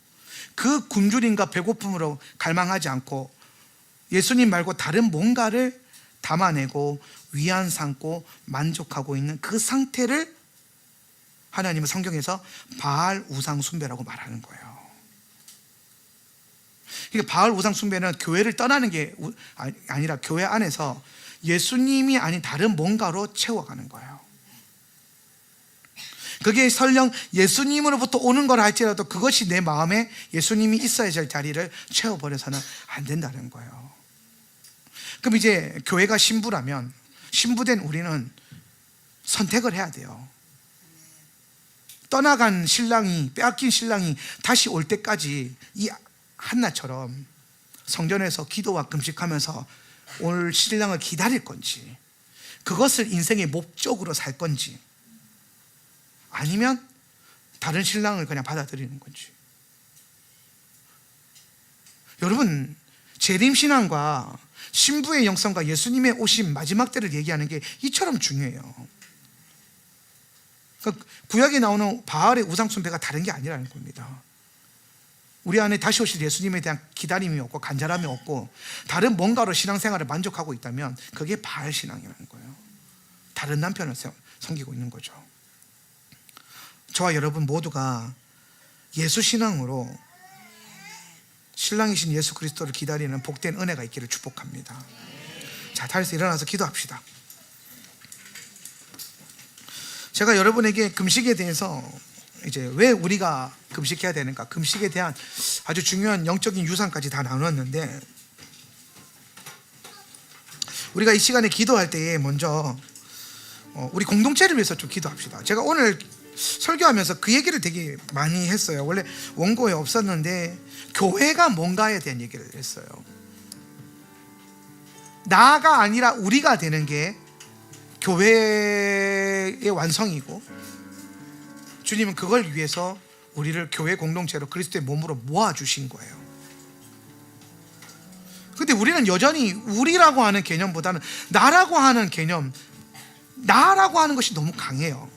그 굶주림과 배고픔으로 갈망하지 않고 예수님 말고 다른 뭔가를 담아내고 위안 삼고 만족하고 있는 그 상태를 하나님은 성경에서 바알 우상 숭배라고 말하는 거예요. 그러니까 바알 우상 숭배는 교회를 떠나는 게 아니라 교회 안에서 예수님이 아닌 다른 뭔가로 채워가는 거예요. 그게 설령 예수님으로부터 오는 걸 할지라도 그것이 내 마음에 예수님이 있어야 될 자리를 채워버려서는 안 된다는 거예요. 그럼 이제 교회가 신부라면, 신부된 우리는 선택을 해야 돼요. 떠나간 신랑이, 빼앗긴 신랑이 다시 올 때까지 이 한나처럼 성전에서 기도와 금식하면서 올 신랑을 기다릴 건지, 그것을 인생의 목적으로 살 건지, 아니면 다른 신랑을 그냥 받아들이는 건지. 여러분, 재림신앙과 신부의 영성과 예수님의 오심 마지막 때를 얘기하는 게 이처럼 중요해요. 그러니까 구약에 나오는 바알의 우상 숭배가 다른 게 아니라는 겁니다. 우리 안에 다시 오실 예수님에 대한 기다림이 없고 간절함이 없고 다른 뭔가로 신앙생활을 만족하고 있다면 그게 바알 신앙이라는 거예요. 다른 남편을 섬기고 있는 거죠. 저와 여러분 모두가 예수 신앙으로 신랑이신 예수 그리스도를 기다리는 복된 은혜가 있기를 축복합니다. 자, 다시 일어나서 기도합시다. 제가 여러분에게 금식에 대해서 이제 왜 우리가 금식해야 되는가, 금식에 대한 아주 중요한 영적인 유산까지 다 나눴는데, 우리가 이 시간에 기도할 때에 먼저 우리 공동체를 위해서 좀 기도합시다. 제가 오늘 설교하면서 그 얘기를 되게 많이 했어요. 원래 원고에 없었는데 교회가 뭔가에 대한 얘기를 했어요. 나가 아니라 우리가 되는 게 교회의 완성이고, 주님은 그걸 위해서 우리를 교회 공동체로 그리스도의 몸으로 모아주신 거예요. 근데 우리는 여전히 우리라고 하는 개념보다는 나라고 하는 개념, 나라고 하는 것이 너무 강해요.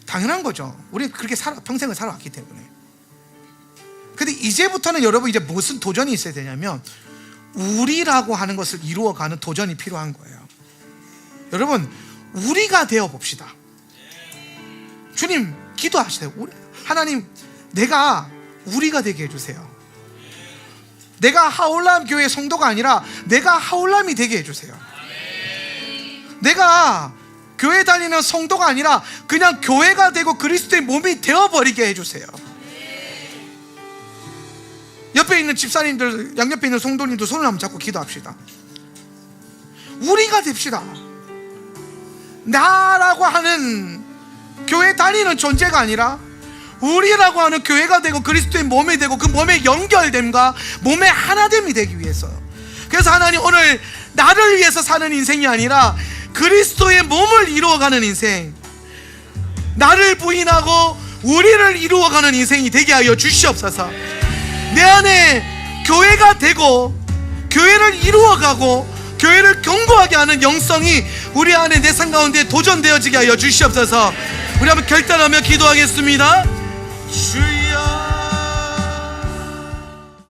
당연한 거죠. 우리 그렇게 평생을 살아왔기 때문에. 근데 이제부터는 여러분, 이제 무슨 도전이 있어야 되냐면 우리라고 하는 것을 이루어가는 도전이 필요한 거예요. 여러분, 우리가 되어 봅시다. 주님 기도하세요. 하나님, 내가 우리가 되게 해주세요. 내가 하올람 교회 성도가 아니라 내가 하올람이 되게 해주세요. 내가 교회 다니는 성도가 아니라 그냥 교회가 되고 그리스도의 몸이 되어버리게 해주세요. 옆에 있는 집사님들, 양옆에 있는 성도님도 손을 한번 잡고 기도합시다. 우리가 됩시다. 나라고 하는 교회 다니는 존재가 아니라 우리라고 하는 교회가 되고 그리스도의 몸이 되고 그 몸의 연결됨과 몸의 하나됨이 되기 위해서. 그래서 하나님, 오늘 나를 위해서 사는 인생이 아니라 그리스도의 몸을 이루어가는 인생, 나를 부인하고 우리를 이루어가는 인생이 되게 하여 주시옵소서. 내 안에 교회가 되고 교회를 이루어가고 교회를 견고하게 하는 영성이 우리 안에 내 삶 가운데 도전되어지게 하여 주시옵소서. 우리 한번 결단하며 기도하겠습니다. 주여